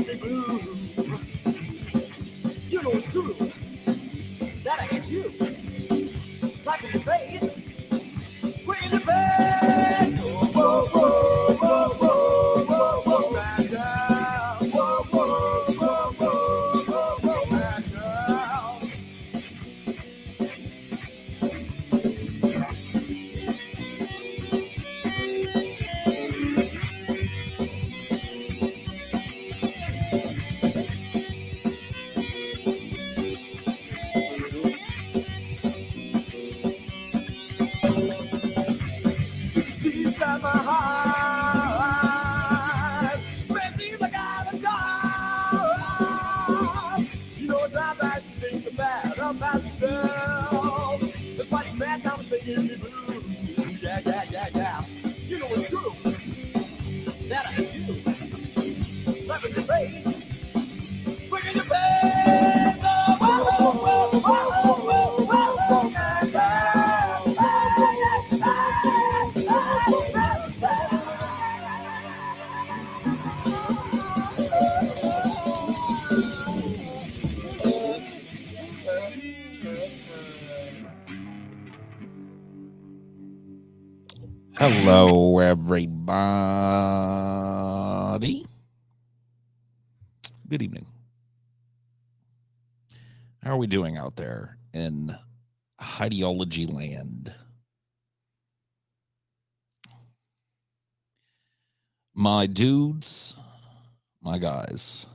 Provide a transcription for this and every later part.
me blue. You know it's true that I hit you. Slap in the face, quick in the face. Whoa, whoa, whoa, whoa, whoa, whoa, back down. Whoa, whoa, whoa, whoa, whoa, whoa, back down. You can see inside my heart. Man, seems like I'm a child. You know it's not bad to think about yourself. That's why this bad time is making me blue. Yeah, yeah, yeah, yeah. You know it's true that I hate you. Slap in your face, quick in your face. Oh, whoa, whoa, whoa, whoa, whoa, whoa, whoa, yeah, yeah, Hello, everybody. Good evening. How are we doing out there in ideology land? My dudes, my guys,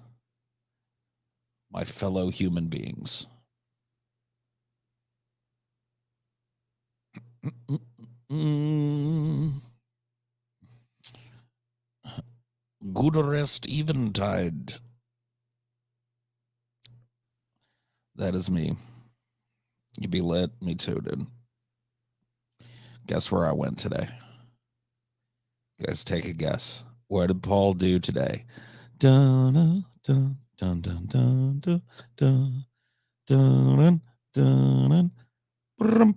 my fellow human beings. Good rest eventide. That is me. You be lit? Me too, dude. Guess where I went today? You guys take a guess. What did Paul do today? Dun, dun, dun, dun, dun, dun, dun, dun, dun, dun, brum,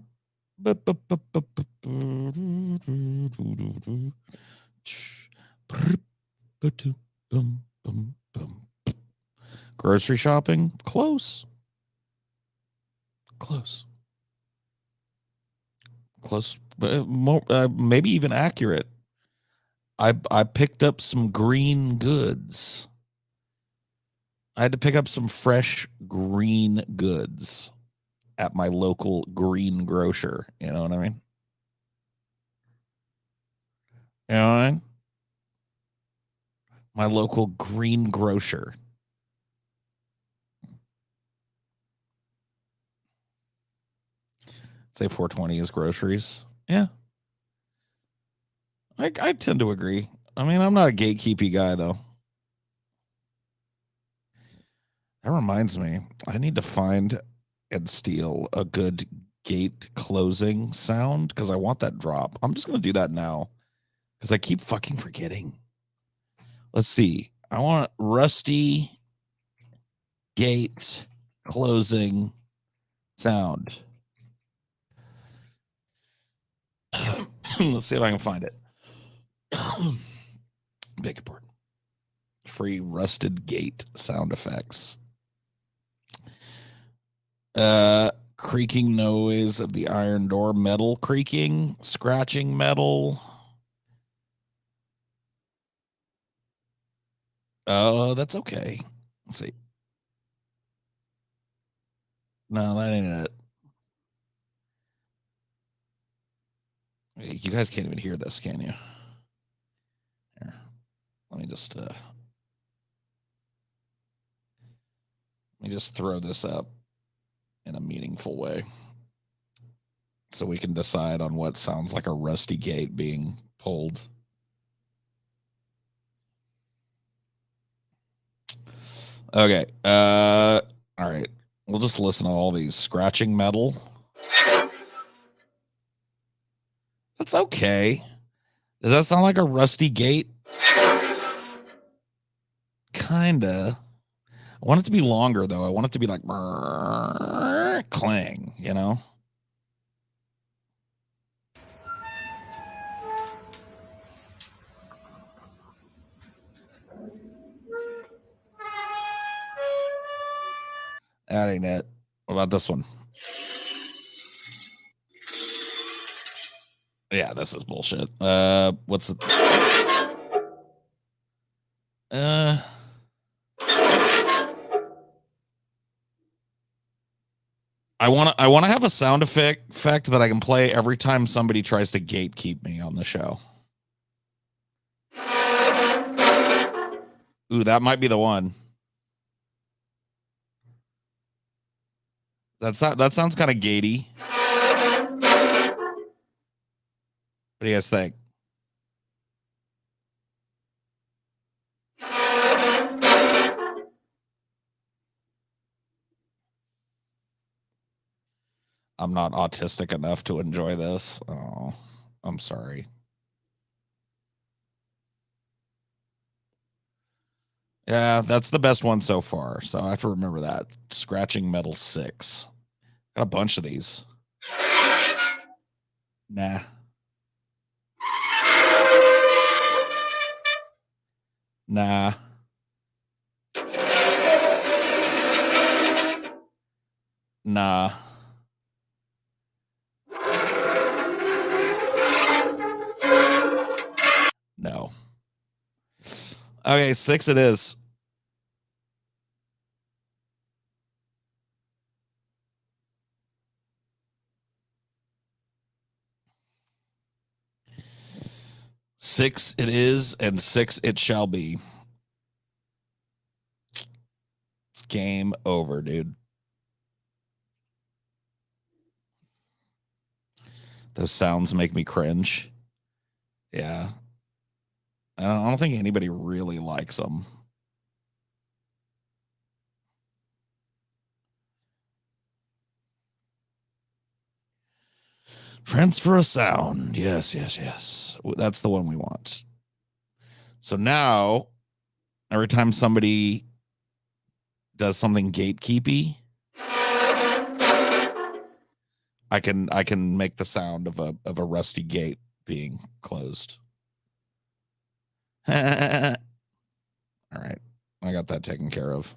bu- bu- bu- bu- bu- bu- brr, bu- do, bum, bum, bum. Grocery shopping? Close. Close. Close. Maybe even accurate. I picked up some green goods. I had to pick up some fresh green goods at my local green grocer. You know what I mean? You know what I mean? My local green grocer. Say 420 is groceries. Yeah. I tend to agree. I mean, I'm not a gatekeepy guy, though. That reminds me, I need to find and steal a good gate closing sound because I want that drop. I'm just going to do that now because I keep fucking forgetting. Let's see. I want rusty gate closing sound. Let's see if I can find it. Beg your pardon. Free rusted gate sound effects. Creaking noise of the iron door, metal creaking, scratching metal. Oh, that's okay. Let's see. No, that ain't it. You guys can't even hear this, can you? Here, let me just throw this up in a meaningful way so we can decide on what sounds like a rusty gate being pulled. Okay. All right. We'll just listen to all these scratching metal. That's okay. Does that sound like a rusty gate? Kinda. I want it to be longer though. I want it to be like clang, you know? That ain't it. What about this one? Yeah, this is bullshit. What's it? I want to have a sound effect that I can play every time somebody tries to gatekeep me on the show. Ooh, that might be the one. That sounds kind of gatey. What do you guys think? I'm not autistic enough to enjoy this. Oh, I'm sorry. Yeah, that's the best one so far. So I have to remember that. Scratching Metal 6. Got a bunch of these. Nah. Nah. Nah. No. Okay, 6 it is. Six it is, and 6 it shall be. It's game over, dude. Those sounds make me cringe. Yeah. I don't think anybody really likes them. Transfer a sound. Yes, yes, yes. That's the one we want. So now, every time somebody does something gatekeepy, I can make the sound of a rusty gate being closed. All right. I got that taken care of.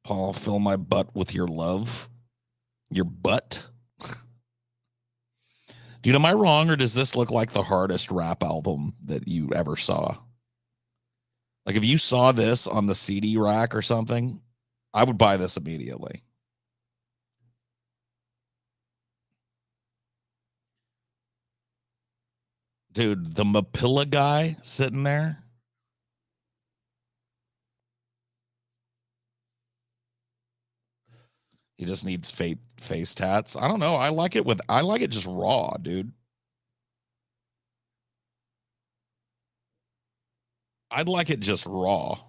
Paul, fill my butt with your love. Your butt? Dude, am I wrong, or does this look like the hardest rap album that you ever saw? Like, if you saw this on the CD rack or something, I would buy this immediately. Dude, the Mapilla guy sitting there. He just needs face tats. I don't know. I like it just raw, dude. I'd like it just raw.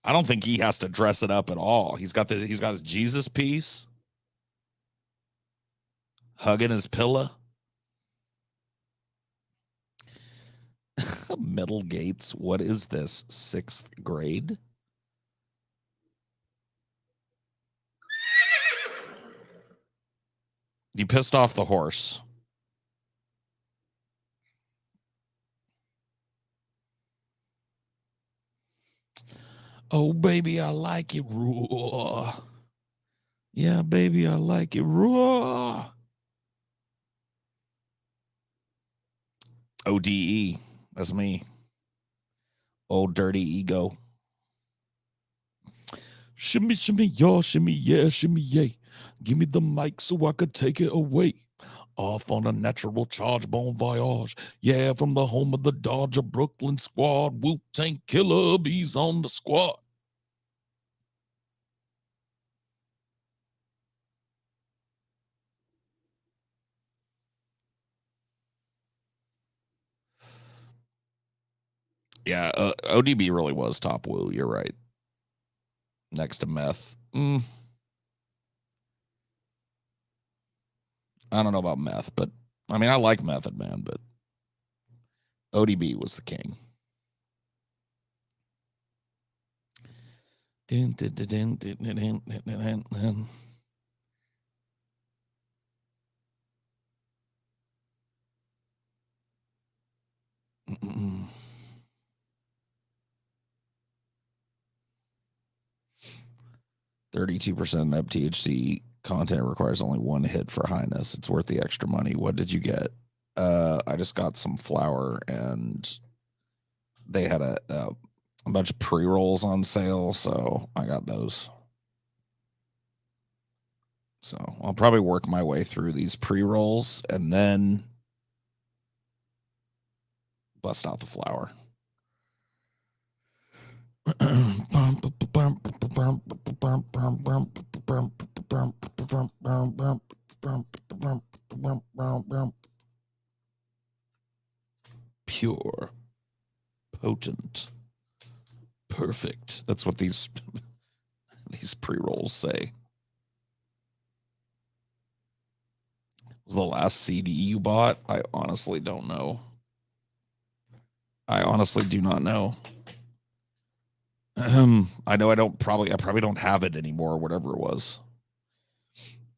I don't think he has to dress it up at all. He's got his Jesus piece, hugging his pillow. Metal Gates. What is this? 6th grade? You pissed off the horse. Oh, baby, I like it raw. Yeah, baby, I like it raw. ODE. That's me. Old dirty ego. Shimmy, shimmy, y'all, shimmy, yeah, shimmy, yay. Give me the mic so I could take it away. Off on a natural charge, bon voyage. Yeah, from the home of the Dodger Brooklyn squad. Wu-Tang Killer bees on the squad. Yeah, ODB really was top woo. You're right. Next to meth. I don't know about meth, but I mean, I like Method Man, but ODB was the king. 32% THC content requires only one hit for highness. It's worth the extra money. What did you get? I just got some flour, and they had a bunch of pre-rolls on sale, so I got those. So I'll probably work my way through these pre-rolls and then bust out the flour. Pure, potent, perfect. That's what these pre-rolls say. Was the last CD you bought? I honestly don't know. I honestly do not know. I know I probably don't have it anymore, whatever it was.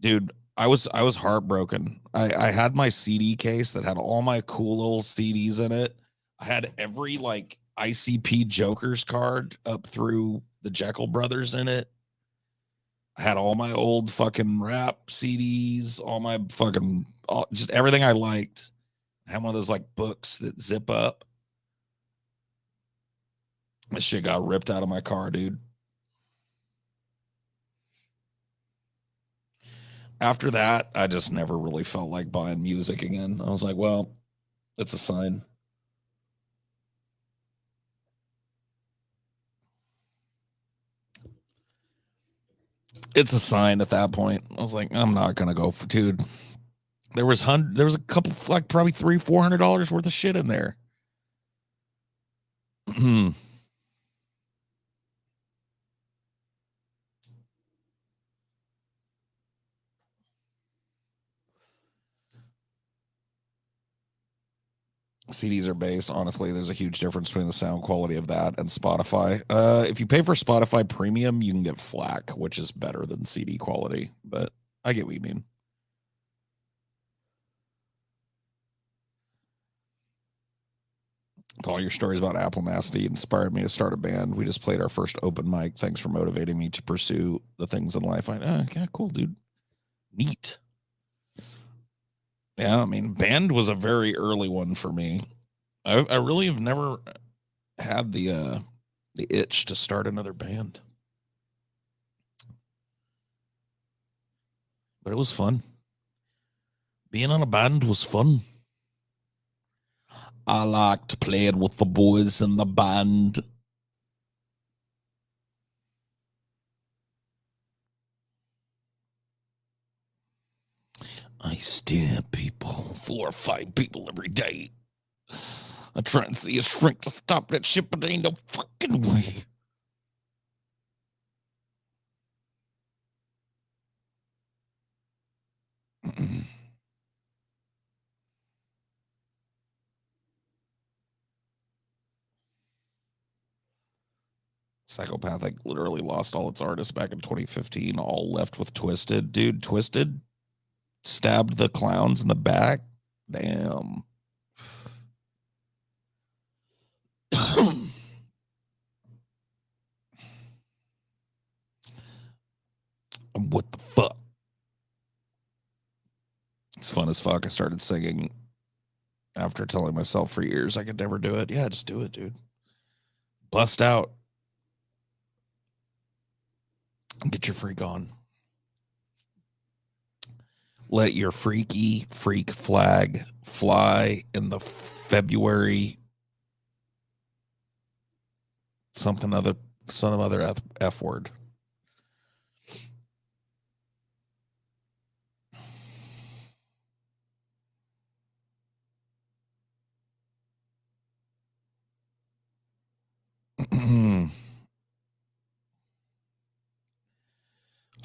Dude, I was heartbroken. I had my CD case that had all my cool little CDs in it. I had every like ICP Joker's card up through the Jekyll Brothers in it. I had all my old fucking rap CDs, all my fucking just everything I liked. I had one of those like books that zip up. That shit got ripped out of my car, dude. After that, I just never really felt like buying music again. I was like, well, it's a sign. It's a sign at that point. I was like, I'm not gonna go for, dude. There was a couple, like probably $300-400 worth of shit in there. CDs are based. Honestly, there's a huge difference between the sound quality of that and Spotify. If you pay for Spotify Premium, you can get FLAC, which is better than CD quality. But I get what you mean. Paul, your stories about Apple Nasty inspired me to start a band. We just played our first open mic. Thanks for motivating me to pursue the things in life. Yeah, cool, dude. Neat. Yeah, I mean, band was a very early one for me. I really have never had the itch to start another band, but it was fun. Being on a band was fun. I liked playing with the boys in the band. I stare at people, 4 or 5 people every day. I try and see a shrink to stop that shit, but there ain't no fucking way. Psychopathic literally lost all its artists back in 2015, all left with Twisted. Dude, Twisted stabbed the clowns in the back. Damn. What the fuck? It's fun as fuck. I started singing after telling myself for years I could never do it. Yeah, just do it, dude. Bust out. Get your freak on. Let your freaky freak flag fly in the February some other F word.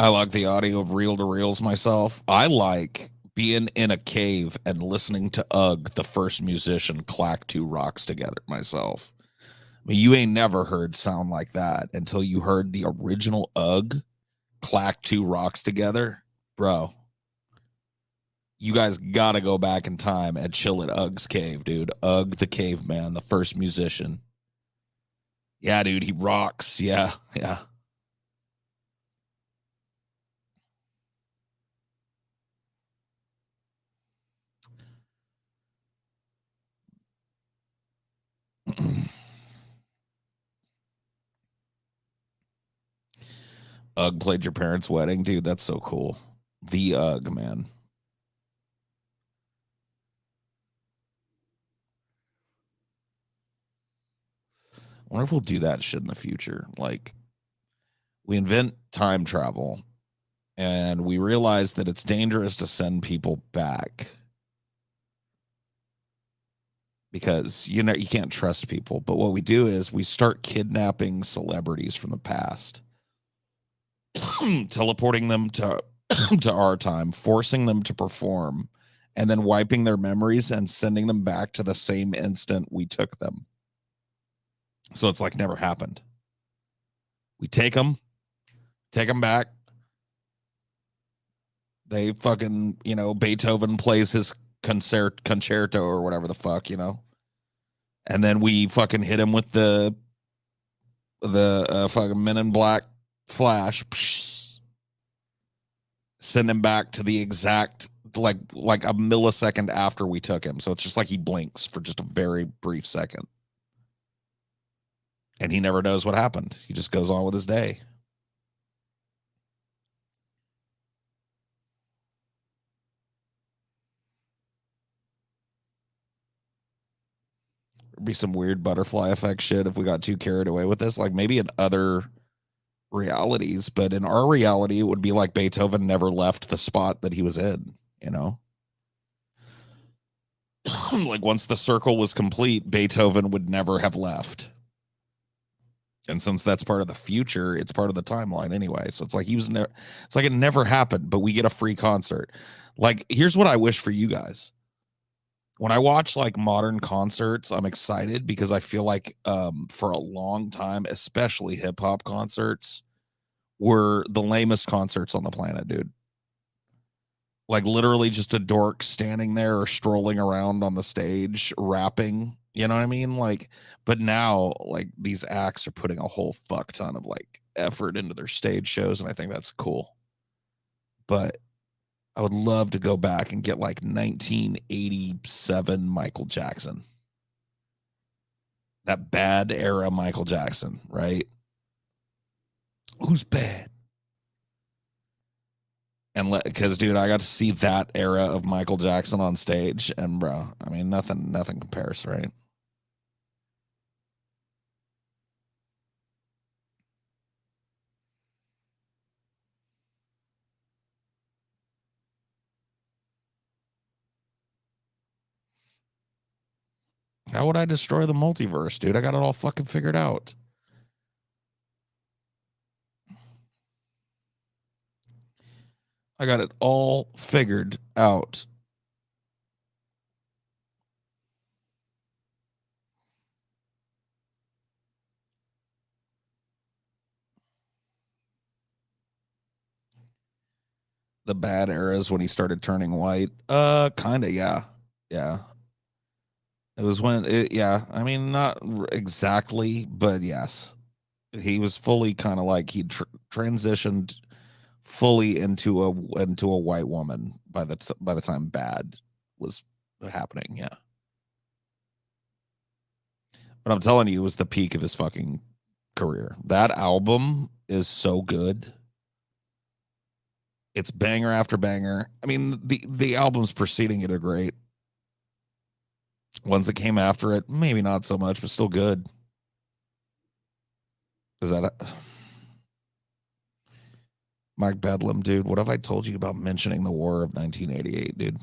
I like the audio of reel to reels myself. I like being in a cave and listening to Ugg, the first musician, clack 2 rocks together myself. I mean, you ain't never heard sound like that until you heard the original Ugg clack 2 rocks together. Bro, you guys gotta go back in time and chill at Ugg's cave, dude. Ugg the caveman, the first musician. Yeah, dude, he rocks. Yeah. Ugg played your parents' wedding, dude. That's so cool. The Ugg, man. I wonder if we'll do that shit in the future. Like, we invent time travel and we realize that it's dangerous to send people back because, you know, you can't trust people. But what we do is we start kidnapping celebrities from the past, teleporting them to to our time, forcing them to perform, and then wiping their memories and sending them back to the same instant we took them. So it's like never happened. We take them back. They fucking, you know, Beethoven plays his concerto or whatever the fuck, you know. And then we fucking hit him with the fucking Men in Black flash. Psh, send him back to the exact like a millisecond after we took him. So it's just like he blinks for just a very brief second. And he never knows what happened. He just goes on with his day. There'd be some weird butterfly effect shit if we got too carried away with this. Like maybe in other realities, but in our reality, it would be like Beethoven never left the spot that he was in, you know? Like once the circle was complete, Beethoven would never have left. And since that's part of the future, it's part of the timeline anyway. So it's like it's like it never happened, but we get a free concert. Like, here's what I wish for you guys. When I watch like modern concerts, I'm excited because I feel like for a long time, especially hip hop concerts, were the lamest concerts on the planet, dude. Like literally just a dork standing there or strolling around on the stage rapping. You know what I mean? Like, but now like these acts are putting a whole fuck ton of like effort into their stage shows, and I think that's cool. But I would love to go back and get like 1987 Michael Jackson. That bad era Michael Jackson, right? Who's bad? And because dude, I got to see that era of Michael Jackson on stage, and bro, I mean, nothing compares, right? How would I destroy the multiverse, dude? I got it all fucking figured out. I got it all figured out. The bad eras when he started turning white. Kind of, yeah. Yeah. It was when it, yeah, I mean, not exactly, but yes. He was fully kind of like he transitioned fully into a white woman by the time bad was happening, yeah. But I'm telling you, it was the peak of his fucking career. That album is so good. It's banger after banger. I mean, the albums preceding it are great. Ones that came after it, maybe not so much, but still good. Is that Mike Bedlam, dude? What have I told you about mentioning the War of 1988, dude?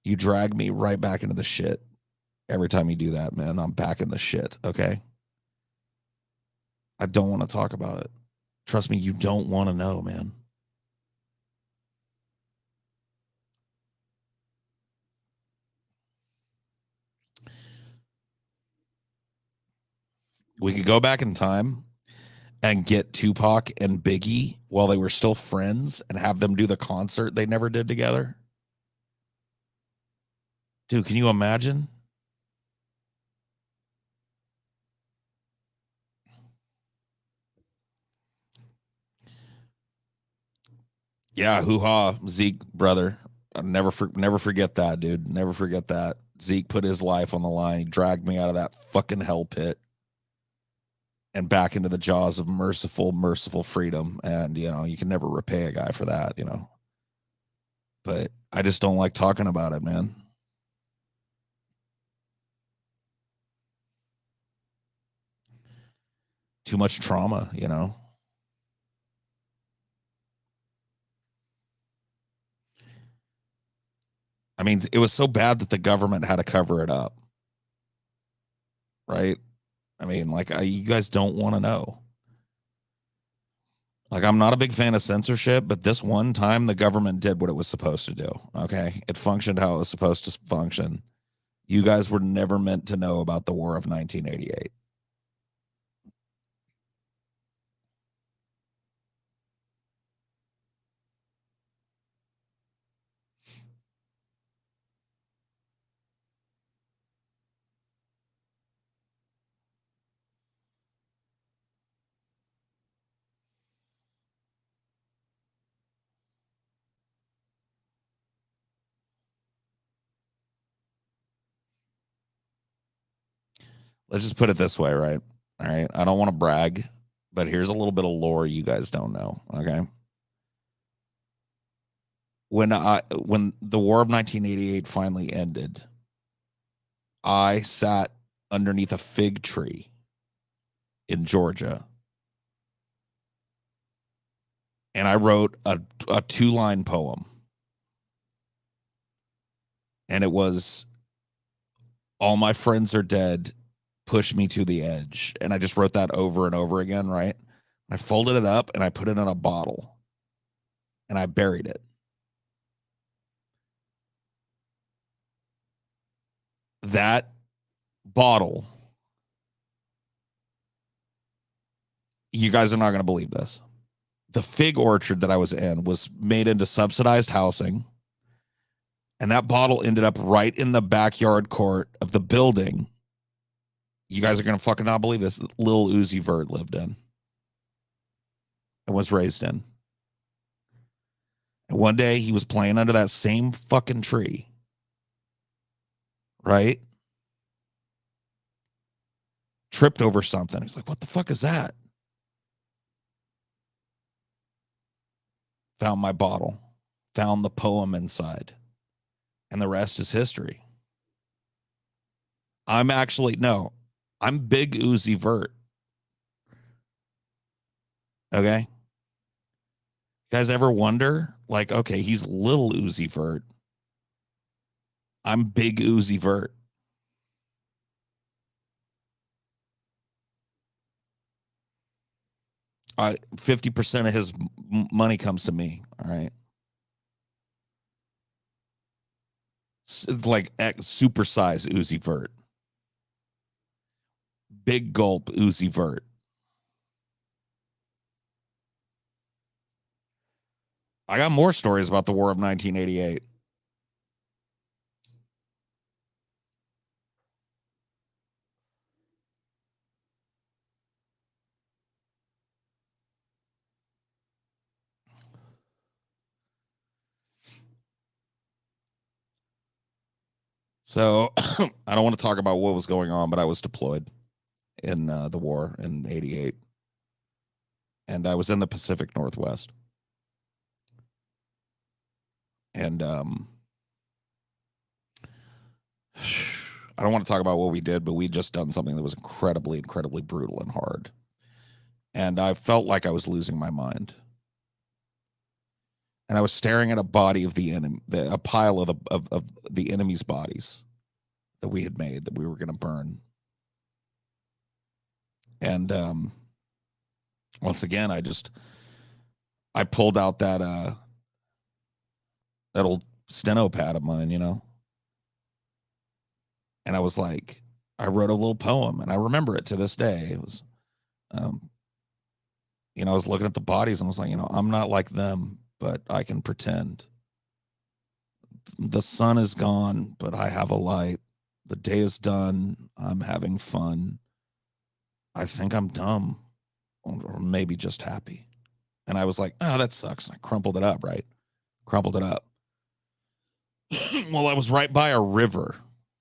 You drag me right back into the shit every time you do that, man. I'm back in the shit. Okay. I don't want to talk about it. Trust me, you don't want to know, man. We could go back in time and get Tupac and Biggie while they were still friends and have them do the concert they never did together. Dude, can you imagine? Yeah, hoo ha, Zeke, brother. I'll never forget that, dude. Never forget that. Zeke put his life on the line. He dragged me out of that fucking hell pit. and back into the jaws of merciful freedom. And, you can never repay a guy for that, But I just don't like talking about it, man. Too much trauma, I mean, it was so bad that the government had to cover it up. Right? I mean, like, you guys don't want to know. Like, I'm not a big fan of censorship, but this one time the government did what it was supposed to do. Okay. It functioned how it was supposed to function. You guys were never meant to know about the War of 1988. Let's just put it this way, right? All right. I don't want to brag, but here's a little bit of lore you guys don't know. Okay. When the War of 1988 finally ended, I sat underneath a fig tree in Georgia, and I wrote a 2-line poem, and it was, "All my friends are dead, push me to the edge." And I just wrote that over and over again, right? I folded it up and I put it in a bottle and I buried it. That bottle, you guys are not going to believe this. The fig orchard that I was in was made into subsidized housing. And that bottle ended up right in the backyard court of the building. You guys are going to fucking not believe this. Lil Uzi Vert lived in and was raised in. And one day he was playing under that same fucking tree. Right? Tripped over something. He's like, "What the fuck is that?" Found my bottle. Found the poem inside. And the rest is history. I'm Big Uzi Vert. Okay? You guys ever wonder? Like, okay, he's Little Uzi Vert. I'm Big Uzi Vert. I 50% of his money comes to me. All right. Like super size Uzi Vert. Big gulp Uzi Vert. I got more stories about the War of 1988. So I don't want to talk about what was going on, but I was deployed in the war in 88. And I was in the Pacific Northwest. And I don't want to talk about what we did, but we just done something that was incredibly, incredibly brutal and hard. And I felt like I was losing my mind. And I was staring at a body of the enemy, a pile of the enemy's bodies that we had made that we were going to burn. And once again, I pulled out that old steno pad of mine, and I was like, I wrote a little poem, and I remember it to this day. It was, I was looking at the bodies and I was like, I'm not like them, but I can pretend. The sun is gone, but I have a light. The day is done. I'm having fun. I think I'm dumb, or maybe just happy. And I was like, oh, that sucks. And I crumpled it up, right? Crumpled it up. Well, I was right by a river,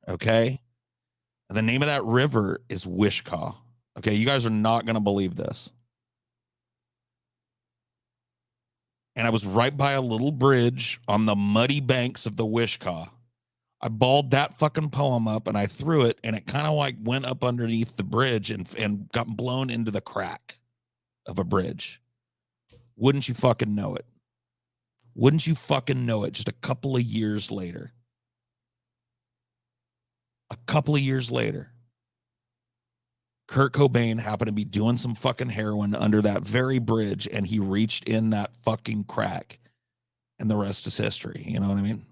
okay? And the name of that river is Wishkaw. Okay, you guys are not going to believe this. And I was right by a little bridge on the muddy banks of the Wishkah. I balled that fucking poem up and I threw it, and it kind of like went up underneath the bridge and got blown into the crack of a bridge. Wouldn't you fucking know it? Wouldn't you fucking know it? Just a couple of years later. A couple of years later, Kurt Cobain happened to be doing some fucking heroin under that very bridge, and he reached in that fucking crack, and the rest is history. You know what I mean?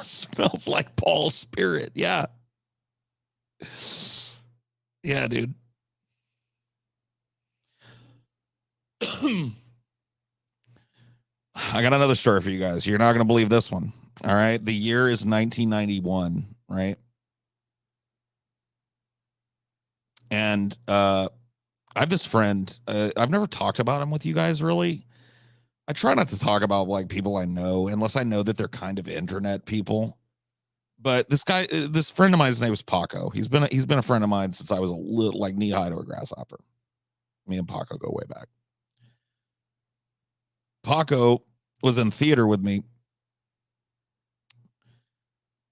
Smells like Paul's spirit. Yeah. Yeah, dude. I got another story for you guys. You're not going to believe this one. All right. The year is 1991, right? And I have this friend. I've never talked about him with you guys really. I try not to talk about like people I know unless I know that they're kind of internet people. But this guy, this friend of mine's name is Paco. He's been a friend of mine since I was a little like knee high to a grasshopper. Me and Paco go way back. Paco was in theater with me,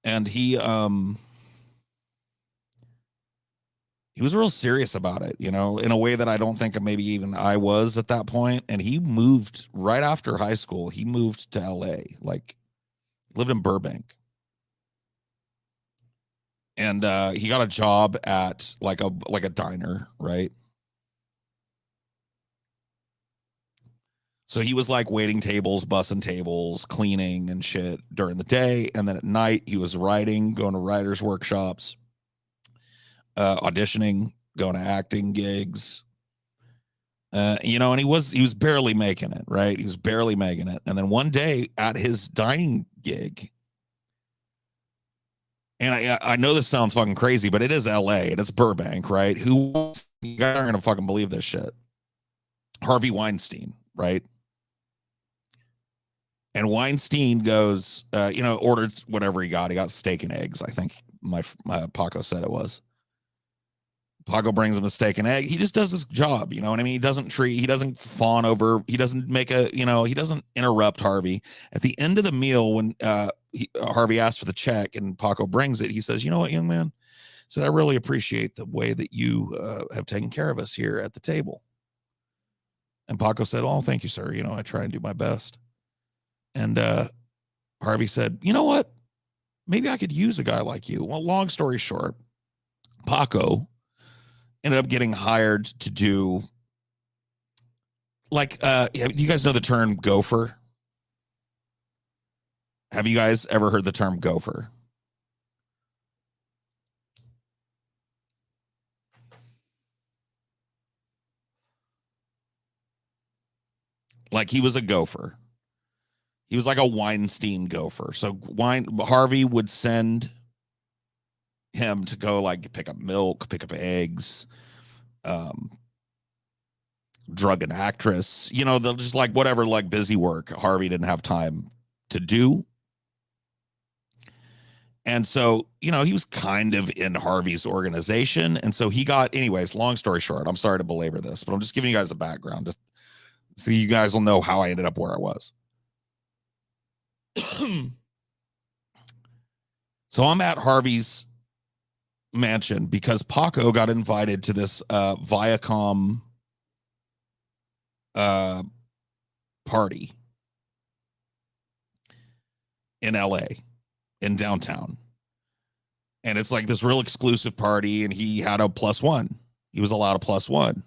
and he was real serious about it, you know, in a way that I don't think maybe even I was at that point. And he moved right after high school. He moved to LA, like lived in Burbank. And he got a job at like a diner, right? So he was like waiting tables, bussing tables, cleaning and shit during the day. And then at night, he was writing, going to writers' workshops, auditioning, going to acting gigs. You know, and he was barely making it, right? He was barely making it. And then one day at his dining gig, and I know this sounds fucking crazy, but it is LA and it's Burbank, right? You guys aren't gonna fucking believe this shit. Harvey Weinstein, right? And Weinstein goes, ordered whatever he got. He got steak and eggs. I think my Paco said it was. Paco brings him a steak and egg. He just does his job. You know what I mean? He doesn't fawn over, he doesn't he doesn't interrupt Harvey. At the end of the meal, when Harvey asks for the check and Paco brings it, he says, "You know what, young man?" He said, "I really appreciate the way that you have taken care of us here at the table." And Paco said, "Oh, thank you, sir. You know, I try and do my best." And Harvey said, "You know what? Maybe I could use a guy like you." Well, long story short, Paco ended up getting hired to do like you guys know the term gopher? Have you guys ever heard the term gopher? Like he was a gopher. He was like a Weinstein gopher. So Harvey would send him to go like pick up milk, pick up eggs, drug an actress, you know, they'll just like whatever, like busy work Harvey didn't have time to do. And so, you know, he was kind of in Harvey's organization. And so he got, anyways, long story short, I'm sorry to belabor this, but I'm just giving you guys a background to, so you guys will know how I ended up where I was. So I'm at Harvey's mansion because Paco got invited to this Viacom party in LA, in downtown. And it's like this real exclusive party, and he had a +1. He was allowed a +1.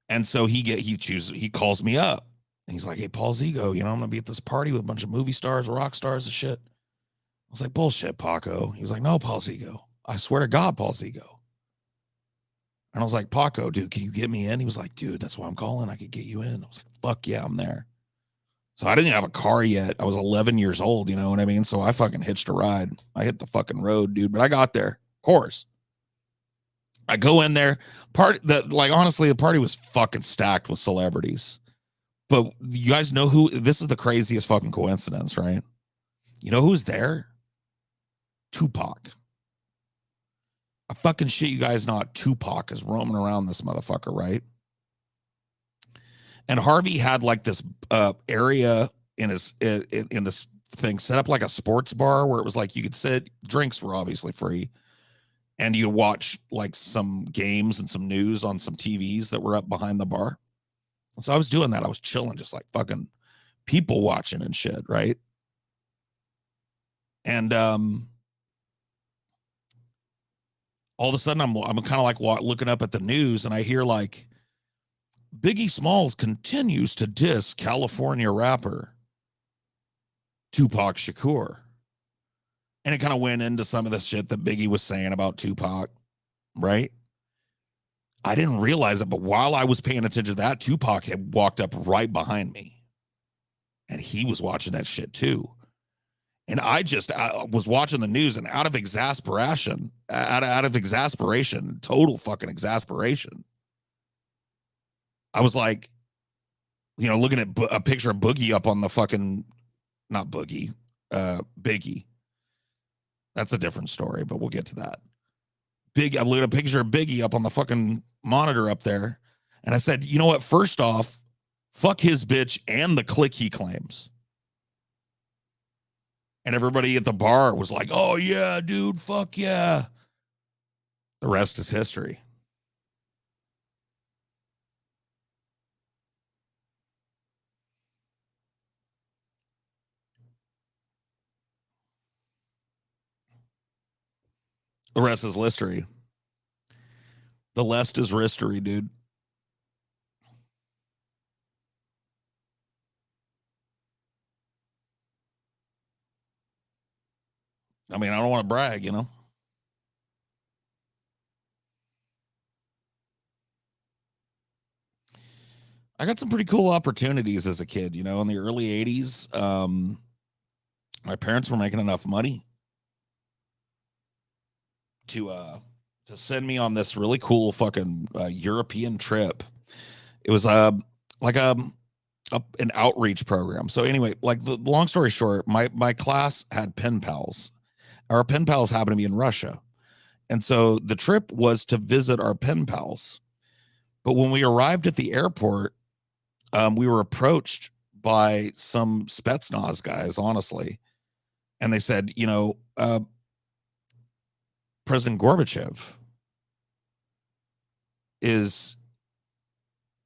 And so he calls me up. And he's like, "Hey, Paul Zigo, you know, I'm gonna be at this party with a bunch of movie stars, rock stars and shit." I was like, "Bullshit, Paco." He was like, "No, Paul Zigo. I swear to God, Paul Zigo." And I was like, "Paco, dude, can you get me in?" He was like, "Dude, that's why I'm calling. I could get you in." I was like, "Fuck yeah, I'm there." So I didn't have a car yet. I was 11 years old, you know what I mean? So I fucking hitched a ride. I hit the fucking road, dude, but I got there. Of course. I go in there. Honestly, the party was fucking stacked with celebrities. But you guys know who, this is the craziest fucking coincidence, right? You know who's there? Tupac. I fucking shit you guys not. Tupac is roaming around this motherfucker, right? And Harvey had like this area in his in this thing set up like a sports bar where it was like you could sit. Drinks were obviously free, and you watch like some games and some news on some TVs that were up behind the bar. And so I was doing that. I was chilling, just like fucking people watching and shit, right? And all of a sudden, I'm kind of like looking up at the news, and I hear like Biggie Smalls continues to diss California rapper Tupac Shakur. And it kind of went into some of the shit that Biggie was saying about Tupac, right? I didn't realize it, but while I was paying attention to that, Tupac had walked up right behind me. And he was watching that shit too. And I was watching the news, and out of exasperation, total fucking exasperation, I was like, you know, looking at a picture of Boogie up on the fucking, not Boogie, Biggie. That's a different story, but we'll get to that. I'm looking at a picture of Biggie up on the fucking monitor up there. And I said, you know what? First off, fuck his bitch and the clique he claims. And everybody at the bar was like, oh, yeah, dude, fuck yeah. The rest is history. The rest is history. The rest is history, dude. I mean, I don't want to brag, you know. I got some pretty cool opportunities as a kid, you know, in the early 80s. My parents were making enough money to send me on this really cool fucking European trip. It was like an outreach program. So anyway, like the long story short, my class had pen pals. Our pen pals happened to be in Russia. And so the trip was to visit our pen pals. But when we arrived at the airport, we were approached by some Spetsnaz guys, honestly. And they said, you know, President Gorbachev is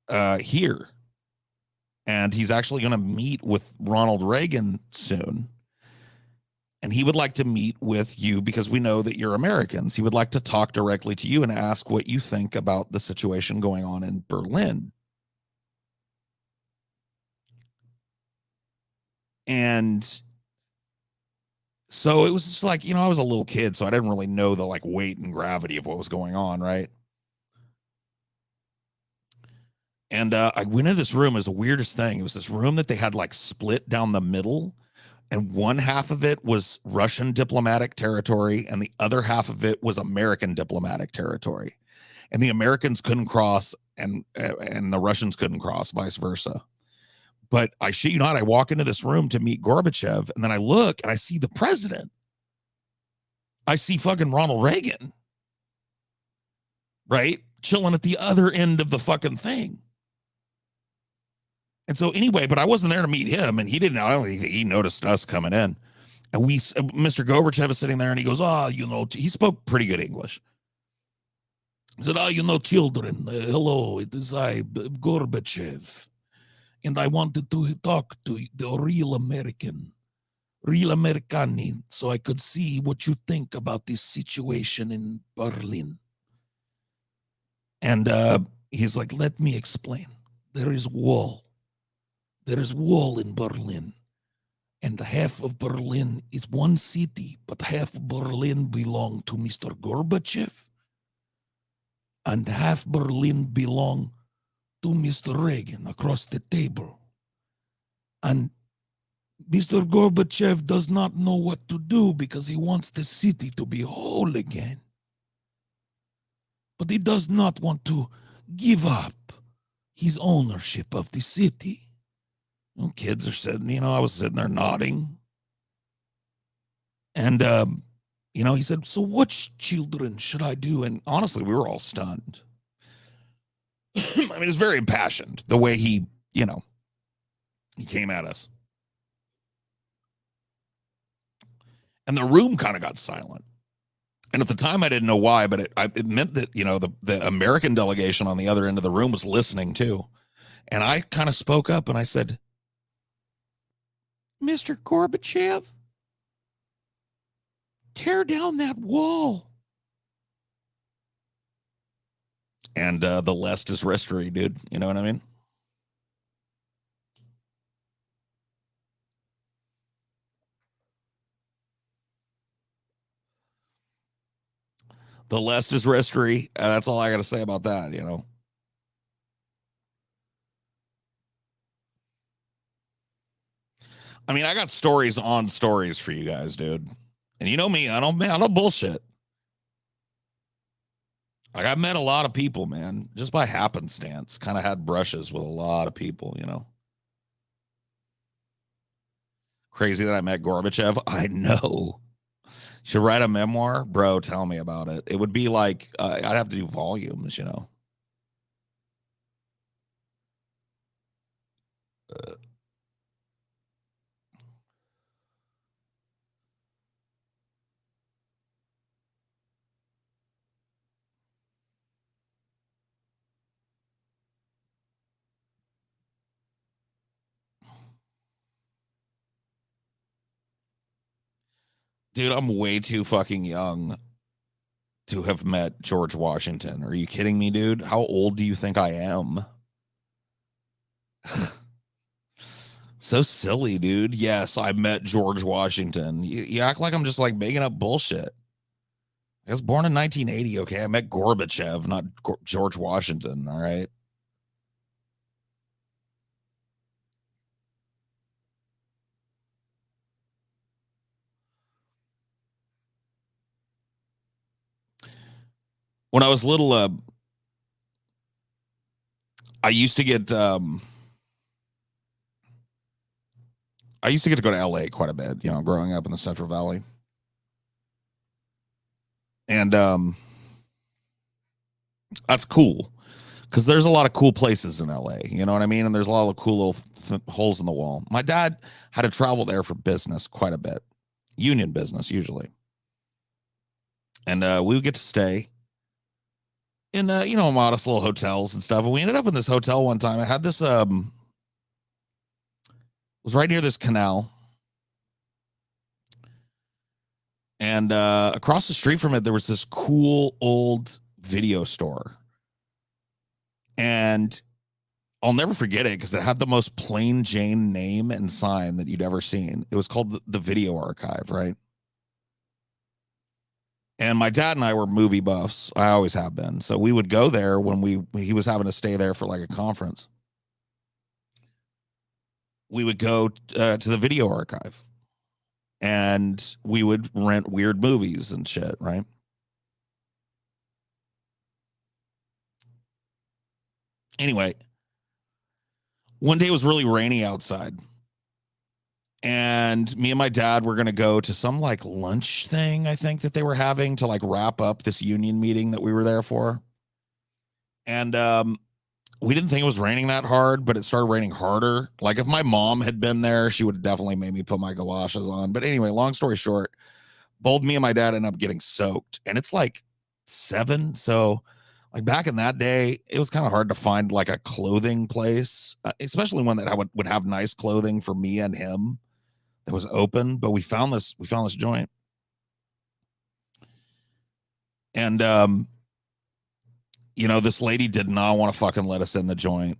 here. And he's actually going to meet with Ronald Reagan soon. And he would like to meet with you because we know that you're Americans. He would like to talk directly to you and ask what you think about the situation going on in Berlin. And so it was just like, you know, I was a little kid, so I didn't really know the like weight and gravity of what was going on, right? And I went into this room. It was the weirdest thing. It was this room that they had like split down the middle, and one half of it was Russian diplomatic territory, and the other half of it was American diplomatic territory. And the Americans couldn't cross, and the Russians couldn't cross, vice versa. But I shit you not, I walk into this room to meet Gorbachev, and then I look and I see the president. I see fucking Ronald Reagan, right? Chilling at the other end of the fucking thing. And so anyway, but I wasn't there to meet him, and he didn't. I don't think he noticed us coming in. And Mr. Gorbachev is sitting there, and he goes, "Oh, you know," he spoke pretty good English. He said, "Oh, you know, children, hello, it is I, Gorbachev, and I wanted to talk to the real American, real Americani, so I could see what you think about this situation in Berlin." And he's like, "Let me explain. There is wall. There is wall in Berlin. And half of Berlin is one city, but half of Berlin belong to Mr. Gorbachev, and half Berlin belong to Mr. Reagan across the table. And Mr. Gorbachev does not know what to do because he wants the city to be whole again. But he does not want to give up his ownership of the city." Well, kids are sitting, you know, I was sitting there nodding. And he said, "So which children should I do?" And honestly, we were all stunned. I mean, it's very impassioned the way he came at us. And the room kind of got silent. And at the time, I didn't know why, but it meant that, the American delegation on the other end of the room was listening too. And I kind of spoke up and I said, "Mr. Gorbachev, tear down that wall." And the left is history, dude. You know what I mean? The left is history. That's all I got to say about that, I mean, I got stories on stories for you guys, dude. And you know me, I don't bullshit. Like, I've met a lot of people, man, just by happenstance. Kind of had brushes with a lot of people, Crazy that I met Gorbachev. I know. Should write a memoir, bro. Tell me about it. It would be like I'd have to do volumes. Dude, I'm way too fucking young to have met George Washington. Are you kidding me, dude? How old do you think I am? So silly, dude. Yes, I met George Washington. You act like I'm just like making up bullshit. I was born in 1980. Okay, I met Gorbachev, not George Washington. All right. When I was little, I used to get I used to get to go to LA quite a bit, growing up in the Central Valley. And that's cool because there's a lot of cool places in LA, you know what I mean? And there's a lot of cool little holes in the wall. My dad had to travel there for business quite a bit, union business usually. And we would get to stay in modest little hotels and stuff. And we ended up in this hotel one time. I had this it was right near this canal. And across the street from it, there was this cool old video store. And I'll never forget it because it had the most plain Jane name and sign that you'd ever seen. It was called the Video Archive, right? And my dad and I were movie buffs. I always have been. So we would go there when he was having to stay there for like a conference. We would go to the Video Archive and we would rent weird movies and shit, right? Anyway, one day it was really rainy outside. And me and my dad were going to go to some like lunch thing, I think, that they were having to like wrap up this union meeting that we were there for. And we didn't think it was raining that hard, but it started raining harder. Like if my mom had been there, she would have definitely made me put my galoshes on. But anyway, long story short, both me and my dad ended up getting soaked. And it's like 7. So like back in that day, it was kind of hard to find like a clothing place, especially one that would have nice clothing for me and him that was open. But we found this joint. And this lady did not want to fucking let us in the joint.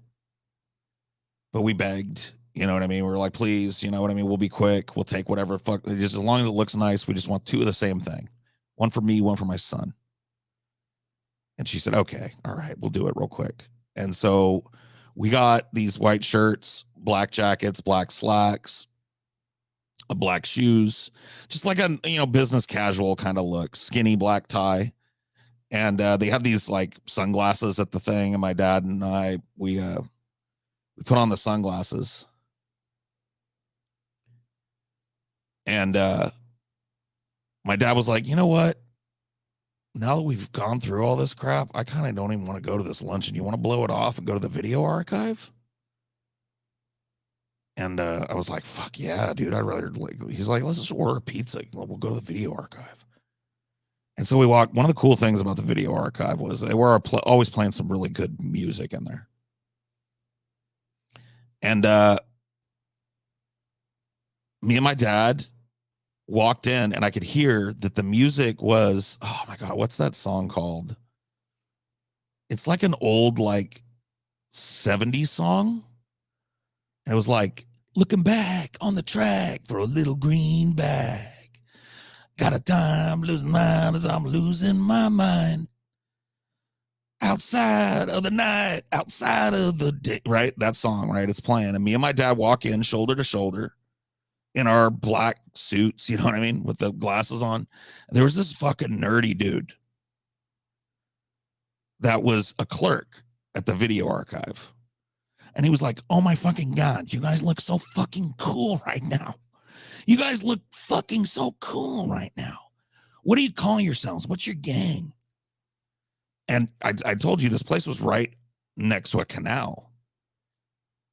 But we begged, you know what I mean? We were like, please, you know what I mean? We'll be quick. We'll take whatever fuck just as long as it looks nice. We just want 2 of the same thing. One for me, one for my son. And she said, okay, all right, we'll do it real quick. And so we got these white shirts, black jackets, black slacks, black shoes, just like a business casual kind of look, skinny black tie. And they had these like sunglasses at the thing, and my dad and I we put on the sunglasses. And my dad was like, you know what? Now that we've gone through all this crap, I kind of don't even want to go to this luncheon. You want to blow it off and go to the video archive? And I was like, fuck yeah, dude. I'd rather, like, he's like, let's just order a pizza. We'll go to the video archive. And so we walked. One of the cool things about the video archive was they were always playing some really good music in there. And me and my dad walked in, and I could hear that the music was, oh my God, what's that song called? It's like an old, like, 70s song. And it was like, looking back on the track for a little green bag. Got a time losing mine as I'm losing my mind. Outside of the night, outside of the day, right? That song, right? It's playing. And me and my dad walk in shoulder to shoulder in our black suits, you know what I mean? With the glasses on. And there was this fucking nerdy dude that was a clerk at the video archive. And he was like, oh my fucking God, you guys look so fucking cool right now. You guys look fucking so cool right now. What do you call yourselves? What's your gang? And I told you this place was right next to a canal.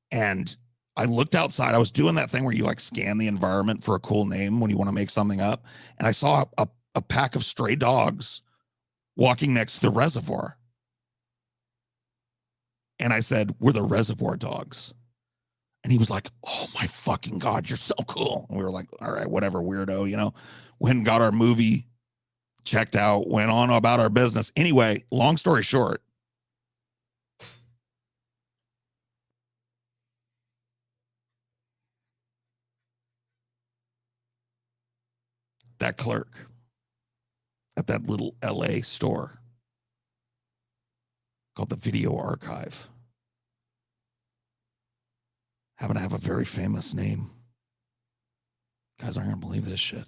And I looked outside. I was doing that thing where you like scan the environment for a cool name when you want to make something up. And I saw a pack of stray dogs walking next to the reservoir. And I said, we're the reservoir dogs. And he was like, oh my fucking God, you're so cool. And we were like, all right, whatever, weirdo, you know. Went and got our movie, checked out, went on about our business. Anyway, long story short, that clerk at that little LA store called the Video Archive happen to have a very famous name. Guys aren't going to believe this shit.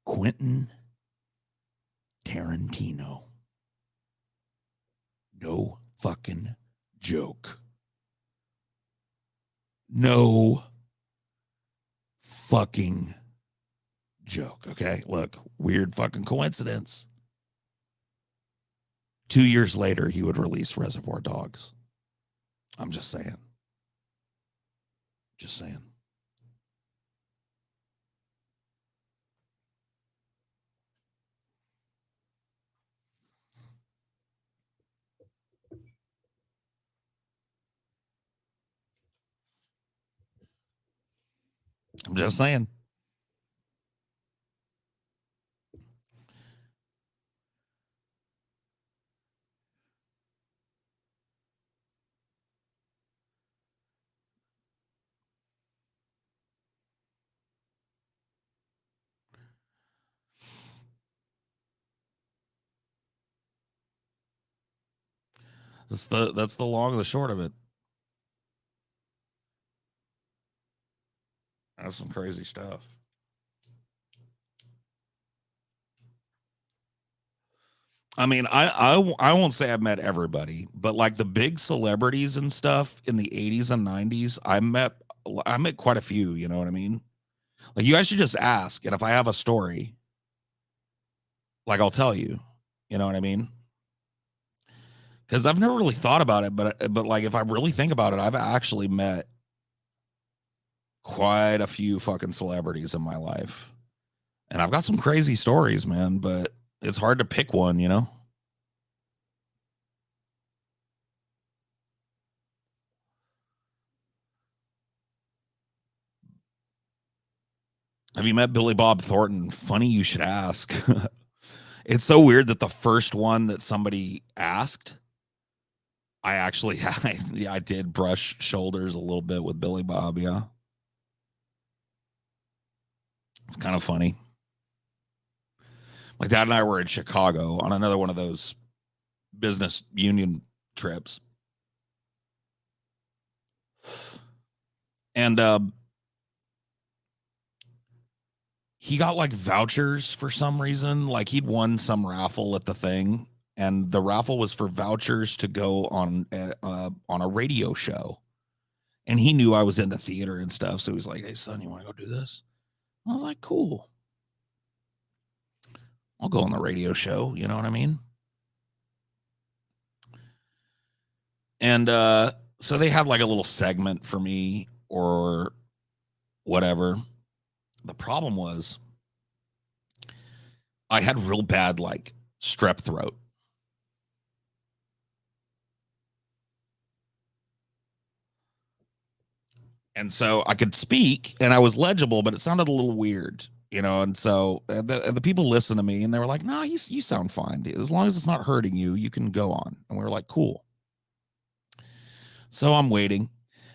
Quentin Tarantino. No fucking joke. No fucking joke. Okay, look, weird fucking coincidence. 2 years later, he would release Reservoir Dogs. I'm just saying. Just saying. I'm just saying. That's the long and the short of it. That's some crazy stuff. I mean, I won't say I've met everybody, but like the big celebrities and stuff in the 80s and 90s, I met quite a few, you know what I mean? Like you guys should just ask, and if I have a story, like I'll tell you. You know what I mean? Because I've never really thought about it, but like if I really think about it, I've actually met quite a few fucking celebrities in my life. And I've got some crazy stories, man, but it's hard to pick one, you know? Have you met Billy Bob Thornton? Funny you should ask. It's so weird that the first one that somebody asked, I actually yeah, I did brush shoulders a little bit with Billy Bob, yeah. It's kind of funny. My dad and I were in Chicago on another one of those business union trips. And he got like vouchers for some reason. Like he'd won some raffle at the thing, and the raffle was for vouchers to go on a radio show. And he knew I was into theater and stuff, so he was like, "Hey son, you want to go do this?" I was like, "Cool." I'll go on the radio show. You know what I mean? And so they had like a little segment for me or whatever. The problem was I had real bad like strep throat. And so I could speak and I was legible, but it sounded a little weird, you know. And so the people listened to me and they were like, "No, you sound fine. Dude. As long as it's not hurting you, you can go on." And we were like, "Cool." So I'm waiting,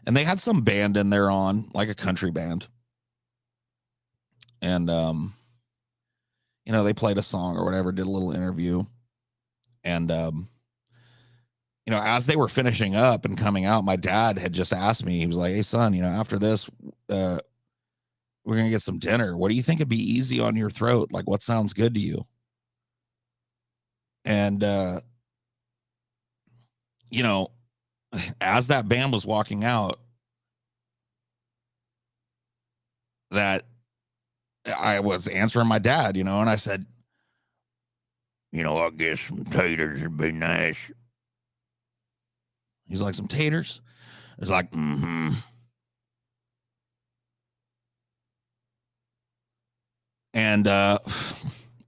and they had some band in there on, like a country band, and you know, they played a song or whatever, did a little interview, and you know, as they were finishing up and coming out, my dad had just asked me. He was like, "Hey, son, you know, after this, we're gonna get some dinner. What do you think would be easy on your throat? Like, what sounds good to you?" And you know, as that band was walking out, that I was answering my dad, you know, and I said, "You know, I guess some taters would be nice." He's like, "Some taters?" It's like, mm-hmm. And